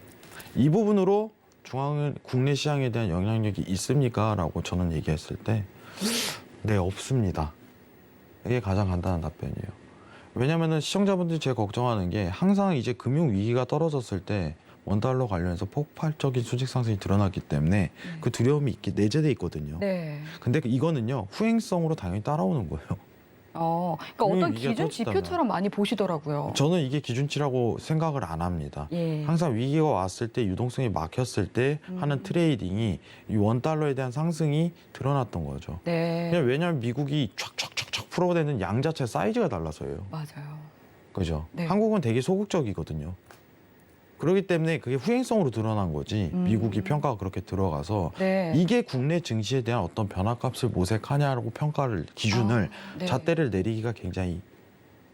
이 부분으로 국내 시장에 대한 영향력이 있습니까? 라고 저는 얘기했을 때, 네, 없습니다. 이게 가장 간단한 답변이에요. 왜냐면은 시청자분들이 제일 걱정하는 게 항상 이제 금융 위기가 떨어졌을 때 원달러 관련해서 폭발적인 수직 상승이 드러났기 때문에 그 두려움이 내재돼 있거든요. 네. 근데 이거는요, 후행성으로 당연히 따라오는 거예요. 그러니까 어떤 금융 위기가 기준 터졌다면. 지표처럼 많이 보시더라고요. 저는 이게 기준치라고 생각을 안 합니다. 예. 항상 위기가 왔을 때 유동성이 막혔을 때 하는 트레이딩이 이 원달러에 대한 상승이 드러났던 거죠. 네. 그냥 왜냐하면 미국이 촥촥촥촥 풀어대는 양 자체 사이즈가 달라서예요. 맞아요. 그죠? 네. 한국은 되게 소극적이거든요. 그렇기 때문에 그게 후행성으로 드러난 거지. 미국이 평가가 그렇게 들어가서 네. 이게 국내 증시에 대한 어떤 변화값을 모색하냐고 평가를 기준을 네. 잣대를 내리기가 굉장히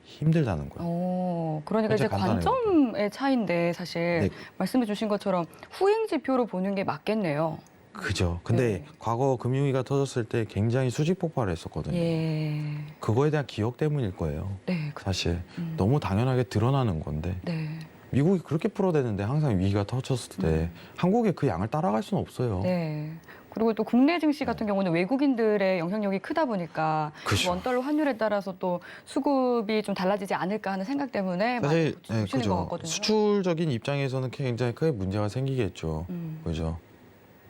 힘들다는 거예요. 그러니까 이제 진짜 간단해요. 관점의 차이인데 사실 네. 말씀해 주신 것처럼 후행 지표로 보는 게 맞겠네요. 그죠. 근데 네. 과거 금융위기가 터졌을 때 굉장히 수직 폭발을 했었거든요. 예. 그거에 대한 기억 때문일 거예요. 네. 사실 너무 당연하게 드러나는 건데 네. 미국이 그렇게 풀어대는데 항상 위기가 터졌을 때 한국이 그 양을 따라갈 수는 없어요. 네. 그리고 또 국내 증시 같은 경우는 외국인들의 영향력이 크다 보니까 그죠. 원달러 환율에 따라서 또 수급이 좀 달라지지 않을까 하는 생각 때문에 사실 많이 보시는 것 같거든요. 수출적인 입장에서는 굉장히 크게 문제가 생기겠죠. 그죠.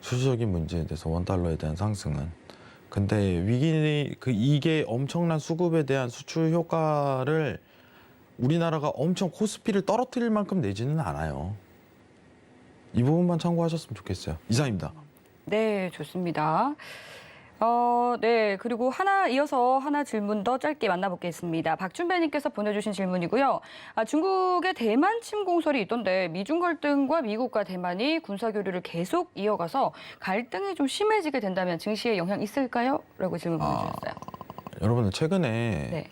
수출적인 문제에 대해서 원달러에 대한 상승은. 근데 이게 엄청난 수급에 대한 수출 효과를 우리나라가 엄청 코스피를 떨어뜨릴 만큼 내지는 않아요. 이 부분만 참고하셨으면 좋겠어요. 이상입니다. 네, 좋습니다. 네, 그리고 이어서 하나 질문 더 짧게 만나보겠습니다. 박준배님께서 보내주신 질문이고요. 중국의 대만 침공설이 있던데 미중 갈등과 미국과 대만이 군사교류를 계속 이어가서 갈등이 좀 심해지게 된다면 증시에 영향 있을까요? 라고 질문 보내주셨어요. 여러분들 최근에 네.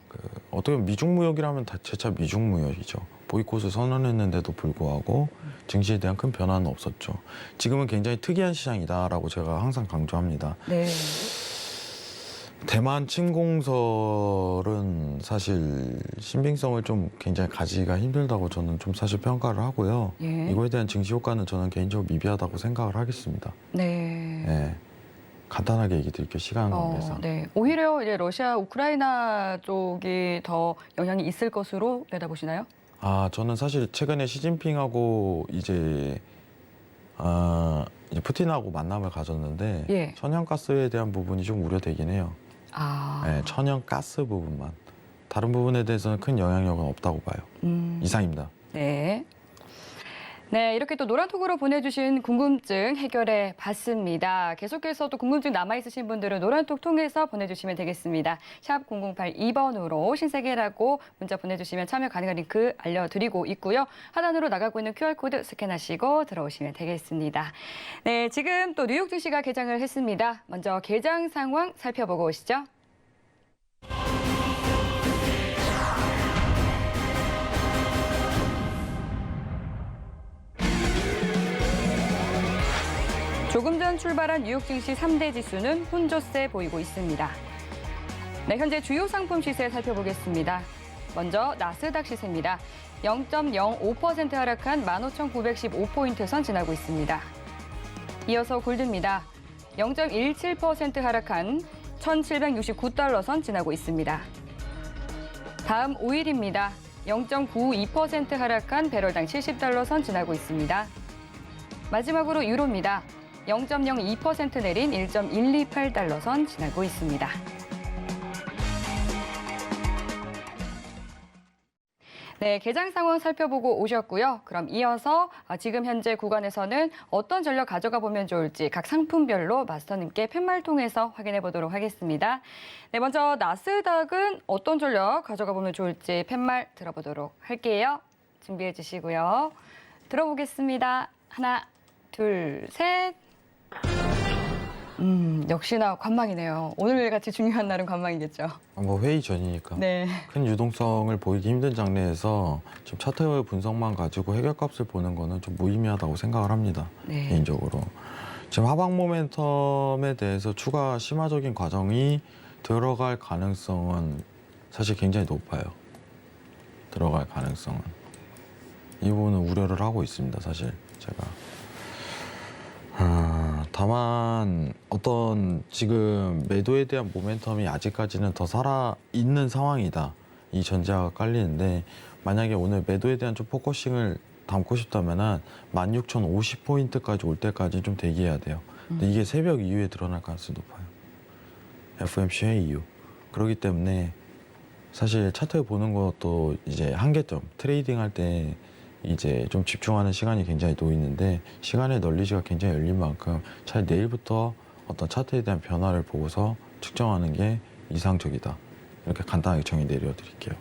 어떻게 보면 미중 무역이라면 재차 미중 무역이죠. 보이콧을 선언했는데도 불구하고 증시에 대한 큰 변화는 없었죠. 지금은 굉장히 특이한 시장이다라고 제가 항상 강조합니다. 네. 대만 침공설은 사실 신빙성을 좀 굉장히 가지기가 힘들다고 저는 좀 사실 평가를 하고요. 예. 이거에 대한 증시 효과는 저는 개인적으로 미비하다고 생각을 하겠습니다. 네. 네. 간단하게 얘기 드릴게요. 시간 관계상. 네. 오히려 이제 러시아, 우크라이나 쪽이 더 영향이 있을 것으로 내다보시나요? 저는 사실 최근에 시진핑하고 이제 푸틴하고 만남을 가졌는데 예. 천연가스에 대한 부분이 좀 우려되긴 해요. 네, 천연가스 부분만. 다른 부분에 대해서는 큰 영향력은 없다고 봐요. 이상입니다. 네. 네, 이렇게 또 노란톡으로 보내주신 궁금증 해결해 봤습니다. 계속해서 또 궁금증 남아있으신 분들은 노란톡 통해서 보내주시면 되겠습니다. 샵 0082번으로 신세계라고 문자 보내주시면 참여 가능한 링크 알려드리고 있고요. 하단으로 나가고 있는 QR코드 스캔하시고 들어오시면 되겠습니다. 네, 지금 또 뉴욕 증시가 개장을 했습니다. 먼저 개장 상황 살펴보고 오시죠. 조금 전 출발한 뉴욕 증시 3대 지수는 혼조세 보이고 있습니다. 네, 현재 주요 상품 시세 살펴보겠습니다. 먼저 나스닥 시세입니다. 0.05% 하락한 15,915포인트 선 지나고 있습니다. 이어서 골드입니다. 0.17% 하락한 1,769달러 선 지나고 있습니다. 다음 오일입니다. 0.92% 하락한 배럴당 70달러 선 지나고 있습니다. 마지막으로 유로입니다. 0.02% 내린 1.128달러 선 지나고 있습니다. 네, 개장 상황 살펴보고 오셨고요. 그럼 이어서 지금 현재 구간에서는 어떤 전략 가져가 보면 좋을지 각 상품별로 마스터님께 팻말 통해서 확인해 보도록 하겠습니다. 네, 먼저 나스닥은 어떤 전략 가져가 보면 좋을지 팻말 들어보도록 할게요. 준비해 주시고요. 들어보겠습니다. 하나, 둘, 셋. 역시나 관망이네요. 오늘같이 중요한 날은 관망이겠죠. 회의 전이니까. 네. 큰 유동성을 보이기 힘든 장래에서 지금 차트의 분석만 가지고 해결값을 보는 거는 좀 무의미하다고 생각을 합니다. 네. 개인적으로. 지금 하방 모멘텀에 대해서 추가 심화적인 과정이 들어갈 가능성은 사실 굉장히 높아요. 들어갈 가능성은. 이 부분은 우려를 하고 있습니다, 사실 제가. 다만 어떤 지금 매도에 대한 모멘텀이 아직까지는 더 살아있는 상황이다. 이 전제가 깔리는데 만약에 오늘 매도에 대한 좀 포커싱을 담고 싶다면 16,050포인트까지 올 때까지 좀 대기해야 돼요. 근데 이게 새벽 이후에 드러날 가능성이 높아요. FOMC 회의 이후. 그렇기 때문에 사실 차트 보는 것도 이제 한계점, 트레이딩 할 때 이제 좀 집중하는 시간이 굉장히 놓이는데 시간의 널리지가 굉장히 열린 만큼 차라리 내일부터 어떤 차트에 대한 변화를 보고서 측정하는 게 이상적이다. 이렇게 간단하게 정의 내려드릴게요.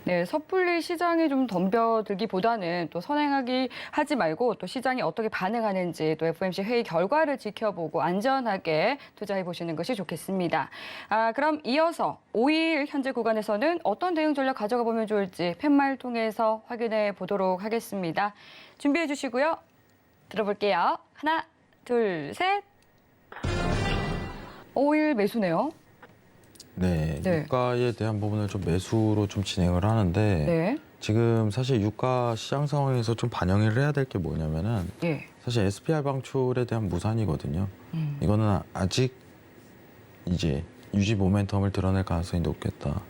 네, 섣불리 시장에 좀 덤벼들기보다는 또 선행하기 하지 말고 또 시장이 어떻게 반응하는지 또 FOMC 회의 결과를 지켜보고 안전하게 투자해 보시는 것이 좋겠습니다. 그럼 이어서 5일 현재 구간에서는 어떤 대응 전략 가져가 보면 좋을지 팻말 통해서 확인해 보도록 하겠습니다. 준비해 주시고요. 들어볼게요. 하나, 둘, 셋. 5일 매수네요. 네, 네. 유가에 대한 부분을 좀 매수로 좀 진행을 하는데 네. 지금 사실 유가 시장 상황에서 좀 반영을 해야 될 게 뭐냐면은 예. 사실 SPR 방출에 대한 무산이거든요. 이거는 아직 이제 유지 모멘텀을 드러낼 가능성이 높겠다.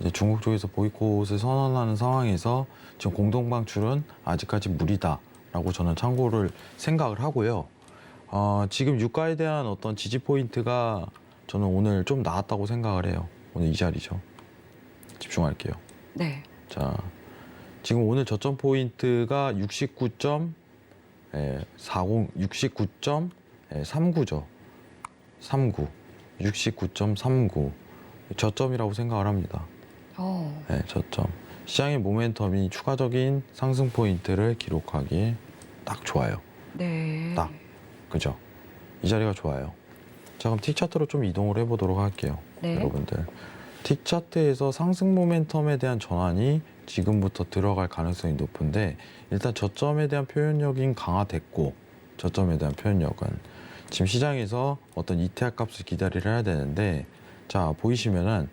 이제 중국 쪽에서 보이콧을 선언하는 상황에서 지금 공동 방출은 아직까지 무리다라고 저는 참고를 생각을 하고요. 지금 유가에 대한 어떤 지지 포인트가 저는 오늘 좀 나왔다고 생각을 해요. 오늘 이 자리죠. 집중할게요. 네. 자, 지금 오늘 저점 포인트가 69.39죠. 39. 69.39. 저점이라고 생각을 합니다. 네, 저점. 시장의 모멘텀이 추가적인 상승 포인트를 기록하기에 딱 좋아요. 네. 딱. 그죠? 이 자리가 좋아요. 자, 그럼 T차트로 좀 이동을 해보도록 할게요. 네. 여러분들. T차트에서 상승 모멘텀에 대한 전환이 지금부터 들어갈 가능성이 높은데 일단 저점에 대한 표현력이 강화됐고 저점에 대한 표현력은 지금 시장에서 어떤 이탈 값을 기다리려 해야 되는데 자 보이시면은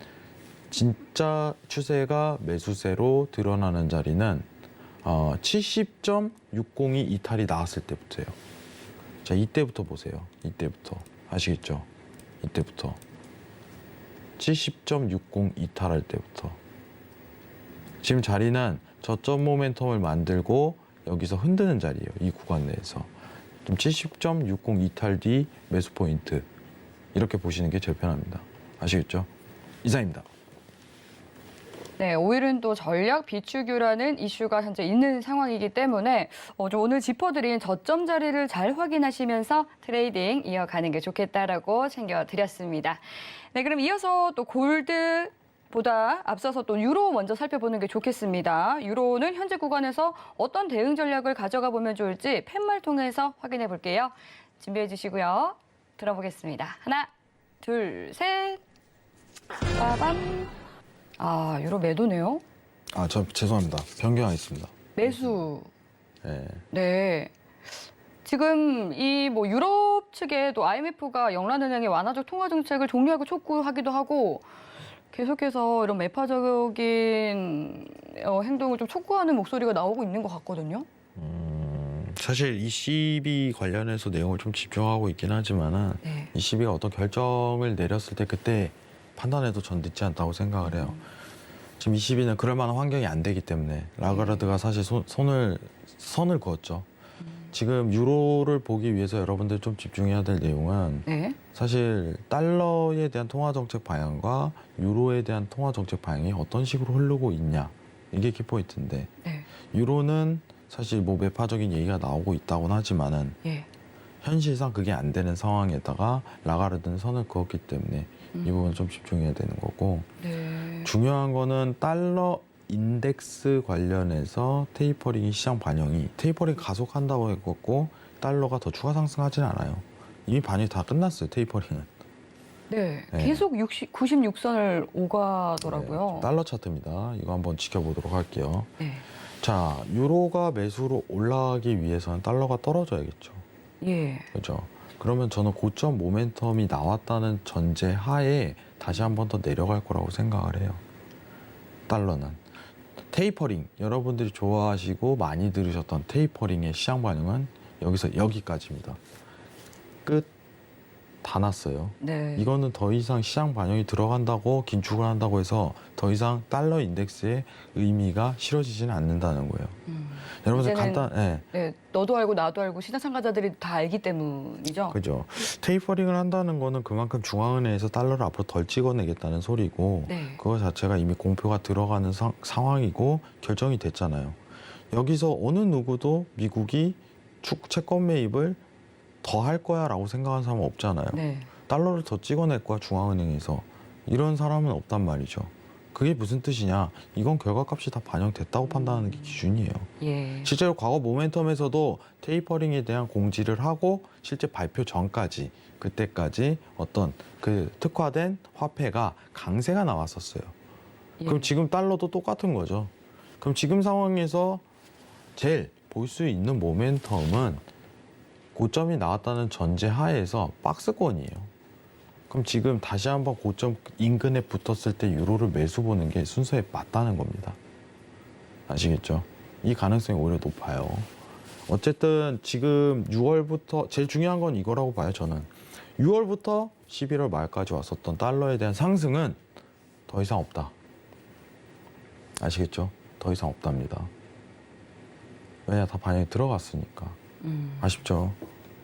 진짜 추세가 매수세로 드러나는 자리는 70.602 이탈이 나왔을 때부터예요. 자 이때부터 보세요. 이때부터 아시겠죠? 이때부터 70.60 이탈할 때부터 지금 자리는 저점 모멘텀을 만들고 여기서 흔드는 자리예요. 이 구간 내에서 좀 70.60 이탈 뒤 매수 포인트 이렇게 보시는 게 제일 편합니다. 아시겠죠? 이상입니다. 네, 오일은 또 전략 비추교라는 이슈가 현재 있는 상황이기 때문에 좀 오늘 짚어드린 저점 자리를 잘 확인하시면서 트레이딩 이어가는 게 좋겠다라고 챙겨드렸습니다. 네, 그럼 이어서 또 골드보다 앞서서 또 유로 먼저 살펴보는 게 좋겠습니다. 유로는 현재 구간에서 어떤 대응 전략을 가져가 보면 좋을지 팻말 통해서 확인해 볼게요. 준비해 주시고요. 들어보겠습니다. 하나, 둘, 셋. 빠밤. 아, 유로 매도네요. 아, 저 죄송합니다. 변경하겠습니다. 매수. 네. 네. 지금 이 뭐 유럽 측에도 IMF가 영란은행의 완화적 통화 정책을 종료하고 촉구하기도 하고 계속해서 이런 매파적인 행동을 좀 촉구하는 목소리가 나오고 있는 것 같거든요. 사실 ECB 관련해서 내용을 좀 집중하고 있긴 하지만은 네. ECB가 어떤 결정을 내렸을 때 그때 판단해도 전 늦지 않다고 생각을 해요. 지금 ECB는 그럴 만한 환경이 안 되기 때문에 라가르드가 사실 선을 그었죠. 지금 유로를 보기 위해서 여러분들 좀 집중해야 될 내용은 네. 사실 달러에 대한 통화 정책 방향과 유로에 대한 통화 정책 방향이 어떤 식으로 흐르고 있냐 이게 키포인트인데 네. 유로는 사실 뭐 매파적인 얘기가 나오고 있다고는 하지만은 예. 현실상 그게 안 되는 상황에다가 라가르드는 선을 그었기 때문에 이 부분 좀 집중해야 되는 거고 네. 중요한 거는 달러 인덱스 관련해서 테이퍼링이 시장 반영이 테이퍼링 가속한다고 했고 달러가 더 추가 상승하지는 않아요. 이미 반영이 다 끝났어요. 테이퍼링은. 네. 네. 계속 96선을 오가더라고요. 네, 달러 차트입니다. 이거 한번 지켜보도록 할게요. 네. 자, 유로가 매수로 올라가기 위해서는 달러가 떨어져야겠죠. 예. 그렇죠. 그러면 저는 고점 모멘텀이 나왔다는 전제 하에 다시 한 번 더 내려갈 거라고 생각을 해요. 달러는. 테이퍼링, 여러분들이 좋아하시고 많이 들으셨던 테이퍼링의 시장 반응은 여기서 여기까지입니다. 끝. 다 났어요. 네. 이거는 더 이상 시장 반영이 들어간다고 긴축을 한다고 해서 더 이상 달러 인덱스의 의미가 실어지지는 않는다는 거예요. 여러분들 이제는- 네. 네. 너도 알고 나도 알고 시장 참가자들이 다 알기 때문이죠. 그죠. 테이퍼링을 한다는 거는 그만큼 중앙은행에서 달러를 앞으로 덜 찍어내겠다는 소리고 네. 그거 자체가 이미 공표가 들어가는 상황이고 결정이 됐잖아요. 여기서 어느 누구도 미국이 채권 매입을 더 할 거야 라고 생각하는 사람은 없잖아요. 네. 달러를 더 찍어낼 거야 중앙은행에서. 이런 사람은 없단 말이죠. 그게 무슨 뜻이냐. 이건 결과값이 다 반영됐다고 판단하는 게 기준이에요. 예. 실제로 과거 모멘텀에서도 테이퍼링에 대한 공지를 하고 실제 발표 전까지 그때까지 어떤 그 특화된 화폐가 강세가 나왔었어요. 예. 그럼 지금 달러도 똑같은 거죠. 그럼 지금 상황에서 제일 볼 수 있는 모멘텀은 고점이 나왔다는 전제 하에서 박스권이에요. 그럼 지금 다시 한번 고점 인근에 붙었을 때 유로를 매수 보는 게 순서에 맞다는 겁니다. 아시겠죠? 이 가능성이 오히려 높아요. 어쨌든 지금 6월부터 제일 중요한 건 이거라고 봐요, 저는. 6월부터 11월 말까지 왔었던 달러에 대한 상승은 더 이상 없다. 아시겠죠? 더 이상 없답니다. 왜냐, 다 반영이 들어갔으니까. 아쉽죠?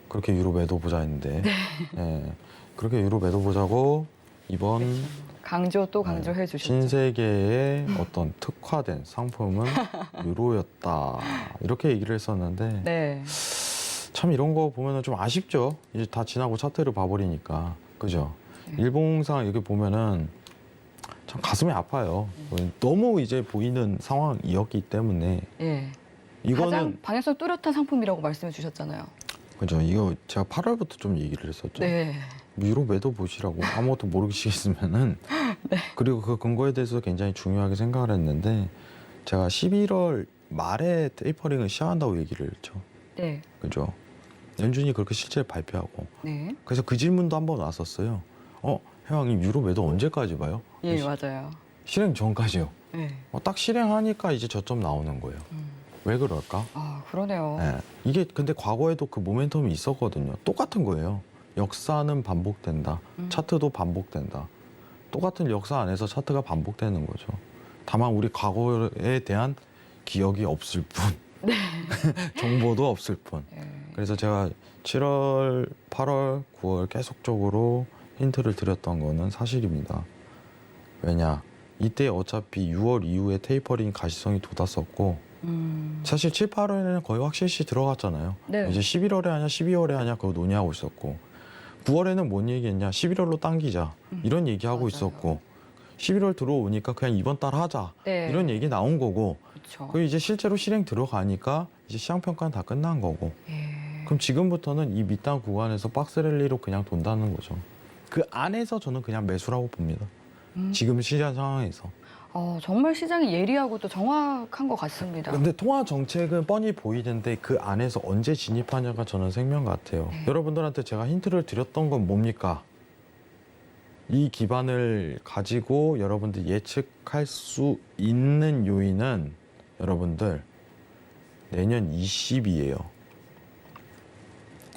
그렇게 유로 매도 보자 했는데. 예, 그렇게 유로 매도 보자고 이번 강조 또 강조해 주셨죠. 신세계의 어떤 특화된 상품은 유로였다. 이렇게 얘기를 했었는데 네. 참 이런 거 보면은 좀 아쉽죠. 이제 다 지나고 차트를 봐버리니까. 그죠? 일봉상 이렇게 보면은 참 가슴이 아파요. 너무 이제 보이는 상황이었기 때문에 예. 이거는 가장 방향성 뚜렷한 상품이라고 말씀해 주셨잖아요. 그죠? 이거 제가 8월부터 좀 얘기를 했었죠. 네. 유로 매도 보시라고 아무것도 모르시겠으면은 그리고 그 근거에 대해서 굉장히 중요하게 생각을 했는데 제가 11월 말에 테이퍼링을 시작한다고 얘기를 했죠. 네. 그죠? 연준이 그렇게 실제 발표하고 네. 그래서 그 질문도 한번 왔었어요. 회장님 유로 매도 언제까지 봐요? 예, 맞아요. 실행 전까지요. 네. 딱 실행하니까 이제 저점 나오는 거예요. 왜 그럴까? 아, 그러네요. 네. 이게 근데 과거에도 그 모멘텀이 있었거든요. 똑같은 거예요. 역사는 반복된다. 차트도 반복된다. 똑같은 역사 안에서 차트가 반복되는 거죠. 다만 우리 과거에 대한 기억이 없을 뿐. 정보도 없을 뿐. 예. 그래서 제가 7월, 8월, 9월 계속적으로 힌트를 드렸던 거는 사실입니다. 왜냐? 이때 어차피 6월 이후에 테이퍼링 가시성이 돋았었고 사실 7, 8월에는 거의 확실시 들어갔잖아요. 네. 이제 11월에 하냐 12월에 하냐 그거 논의하고 있었고 9월에는 뭔 얘기했냐 11월로 당기자 이런 얘기하고 맞아요. 있었고 11월 들어오니까 그냥 이번 달 하자 네. 이런 얘기 나온 거고 그렇죠. 그 이제 실제로 실행 들어가니까 이제 시장평가는 다 끝난 거고 예. 그럼 지금부터는 이 밑단 구간에서 박스랠리로 그냥 돈다는 거죠. 그 안에서 저는 그냥 매수라고 봅니다. 지금 시장 상황에서. 정말 시장이 예리하고 또 정확한 것 같습니다. 근데 통화 정책은 뻔히 보이는데 그 안에서 언제 진입하냐가 저는 생명 같아요. 네. 여러분들한테 제가 힌트를 드렸던 건 뭡니까? 이 기반을 가지고 여러분들 예측할 수 있는 요인은 여러분들 내년 20이에요.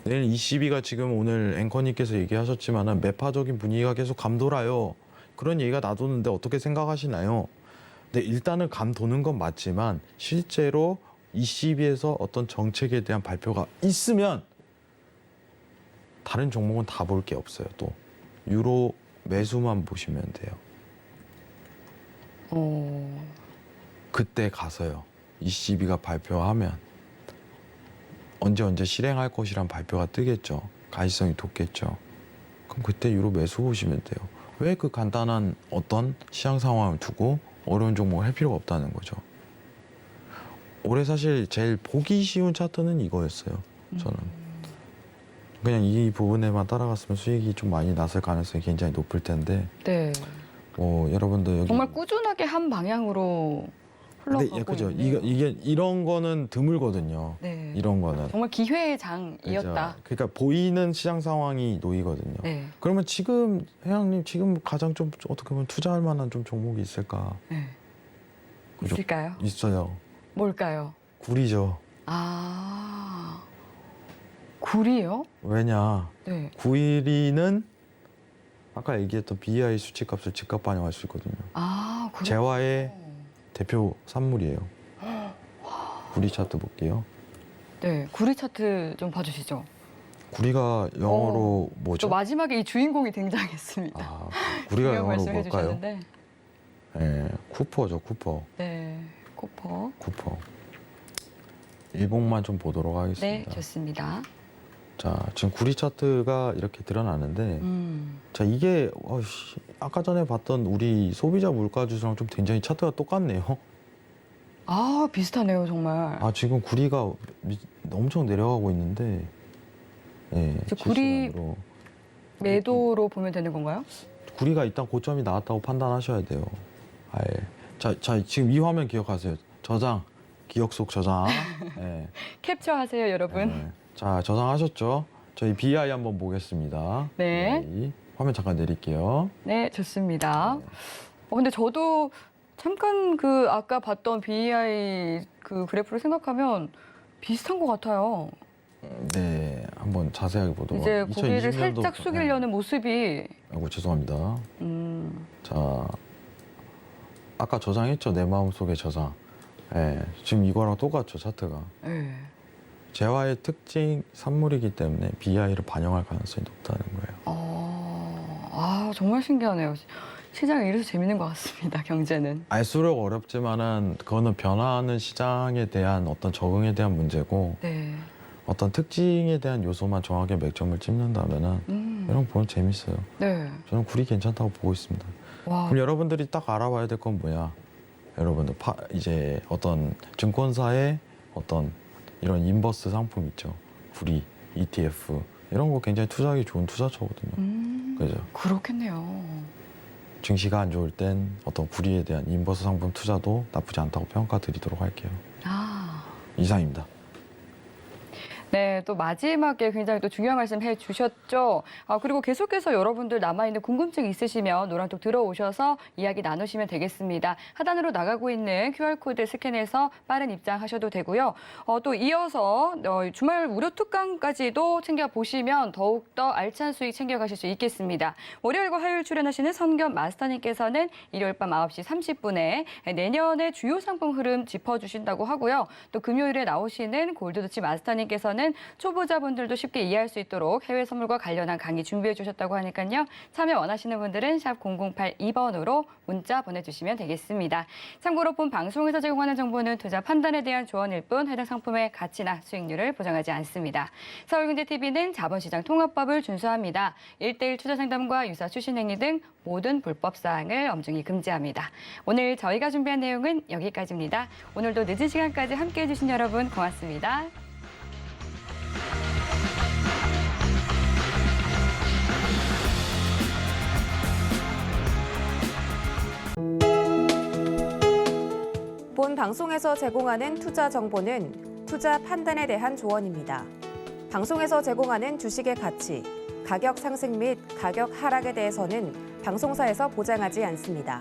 내년 22가 지금 오늘 앵커님께서 얘기하셨지만은 매파적인 분위기가 계속 감돌아요. 그런 얘기가 나도는데 어떻게 생각하시나요? 네, 일단은 감도는 건 맞지만 실제로 22에서 어떤 정책에 대한 발표가 있으면 다른 종목은 다 볼 게 없어요. 또 유로 매수만 보시면 돼요. 그때 가서요. 22가 발표하면 언제 실행할 것이란 발표가 뜨겠죠. 가시성이 돋겠죠. 그럼 그때 유로 매수 보시면 돼요. 왜 그 간단한 어떤 시장 상황을 두고 어려운 종목을 할 필요가 없다는 거죠. 올해 사실 제일 보기 쉬운 차트는 이거였어요. 저는. 그냥 이 부분에만 따라갔으면 수익이 좀 많이 났을 가능성이 굉장히 높을 텐데 네. 여러분들 여기 정말 꾸준하게 한 방향으로 흘러가고 근데 그죠. 있네요. 이게 이런 거는 드물거든요. 네. 이런 거는. 정말 기회의 장이었다. 그죠. 그러니까 보이는 시장 상황이 놓이거든요. 네. 그러면 지금 회장님 지금 가장 좀 어떻게 보면 투자할 만한 좀 종목이 있을까? 네. 그죠? 있을까요? 있어요. 뭘까요? 구리죠. 아, 구리요? 왜냐? 네. 9일이는 아까 얘기했던 BI 수치값을 즉각 반영할 수 있거든요. 아, 그래요? 재화의 대표 산물이에요. 구리 차트 볼게요. 네, 구리 차트 좀 봐주시죠. 구리가 영어로 또 뭐죠? 마지막에 이 주인공이 등장했습니다. 아, 구리가 분명 영어로 말씀해 뭘까요? 주셨는데. 네, 쿠퍼죠, 쿠퍼. 네, 코퍼. 쿠퍼. 일봉만 좀 보도록 네, 하겠습니다. 좋습니다. 자, 지금 구리 차트가 이렇게 드러나는데, 자, 이게 아까 전에 봤던 우리 소비자 물가 지수랑 좀 굉장히 차트가 똑같네요. 아, 비슷하네요, 정말. 아, 지금 구리가 엄청 내려가고 있는데, 네, 저 구리- 실시간으로. 매도로 보면 되는 건가요? 구리가 일단 고점이 나왔다고 판단하셔야 돼요. 아예. 자, 지금 이 화면 기억하세요. 저장, 기억 속 저장. 네. 캡처하세요, 여러분. 네. 자, 저장하셨죠? 저희 BI 한번 보겠습니다. 네. BI. 화면 잠깐 내릴게요. 네, 좋습니다. 근데 저도 잠깐 그 아까 봤던 BEI 그 그래프를 생각하면 비슷한 것 같아요. 네, 한번 자세하게 보도록 이제 하겠습니다. 고개를 2020년도 살짝 숙이려는 모습이. 아이고 죄송합니다. 음, 자, 아까 저장했죠? 내 마음속의 저장. 예, 지금 이거랑 똑같죠, 차트가. 네. 재화의 특징 산물이기 때문에 BI를 반영할 가능성이 높다는 거예요. 정말 신기하네요. 시장이 이래서 재밌는 것 같습니다. 경제는. 알수록 어렵지만은 그거는 변화하는 시장에 대한 어떤 적응에 대한 문제고 네. 어떤 특징에 대한 요소만 정확하게 맥점을 찝는다면은 이런 거 보면 재밌어요. 네. 저는 굴이 괜찮다고 보고 있습니다. 와. 그럼 여러분들이 딱 알아봐야 될 건 뭐야? 여러분들 이제 어떤 증권사의 어떤 이런 인버스 상품 있죠. 구리, ETF 이런 거 굉장히 투자하기 좋은 투자처거든요. 그죠? 그렇겠네요. 증시가 안 좋을 땐 어떤 구리에 대한 인버스 상품 투자도 나쁘지 않다고 평가드리도록 할게요. 이상입니다. 네, 또 마지막에 굉장히 또 중요한 말씀 해주셨죠. 그리고 계속해서 여러분들 남아있는 궁금증 있으시면 노란톡 들어오셔서 이야기 나누시면 되겠습니다. 하단으로 나가고 있는 QR코드 스캔해서 빠른 입장하셔도 되고요. 또 이어서 주말 무료 특강까지도 챙겨보시면 더욱더 알찬 수익 챙겨가실 수 있겠습니다. 월요일과 화요일 출연하시는 선겸 마스터님께서는 일요일 밤 9시 30분에 내년의 주요 상품 흐름 짚어주신다고 하고요. 또 금요일에 나오시는 골드도치 마스터님께서는 초보자분들도 쉽게 이해할 수 있도록 해외 선물과 관련한 강의 준비해 주셨다고 하니까요. 참여 원하시는 분들은 샵 0082번으로 문자 보내주시면 되겠습니다. 참고로 본 방송에서 제공하는 정보는 투자 판단에 대한 조언일 뿐 해당 상품의 가치나 수익률을 보장하지 않습니다. 서울경제TV는 자본시장 통합법을 준수합니다. 1:1 투자 상담과 유사 추신 행위 등 모든 불법 사항을 엄중히 금지합니다. 오늘 저희가 준비한 내용은 여기까지입니다. 오늘도 늦은 시간까지 함께해 주신 여러분 고맙습니다. 본 방송에서 제공하는 투자 정보는 투자 판단에 대한 조언입니다. 방송에서 제공하는 주식의 가치, 가격 상승 및 가격 하락에 대해서는 방송사에서 보장하지 않습니다.